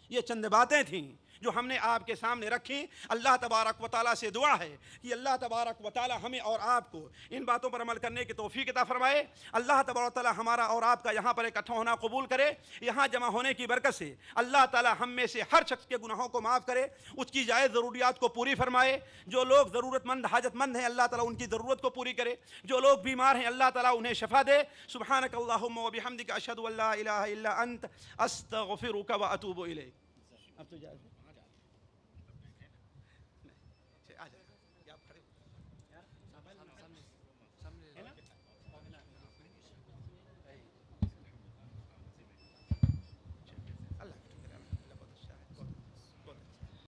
یہ چند باتیں تھیں جو ہم نے آپ کے سامنے رکھی. اللہ تبارک و تعالیٰ سے دعا ہے کہ اللہ تبارک و تعالیٰ ہمیں اور آپ کو ان باتوں پر عمل کرنے کی توفیق عطا فرمائے. اللہ تبارک و تعالیٰ ہمارا اور آپ کا یہاں پر اکٹھا ہونا قبول کرے. یہاں جمع ہونے کی برکت سے اللہ تعالیٰ ہم میں سے ہر شخص کے گناہوں کو معاف کرے، اس کی جائز ضروریات کو پوری فرمائے. جو لوگ ضرورت مند حاجت مند ہیں اللہ تعالیٰ ان کی ضرورت کو پوری کرے. جو لوگ بیمار ہیں اللہ تعالیٰ انہیں شفا دے. سبحانک اللہم و بحمدک اشہد ان لا الہ الا انت استغفرک و اتوب الیک. اب تو جائز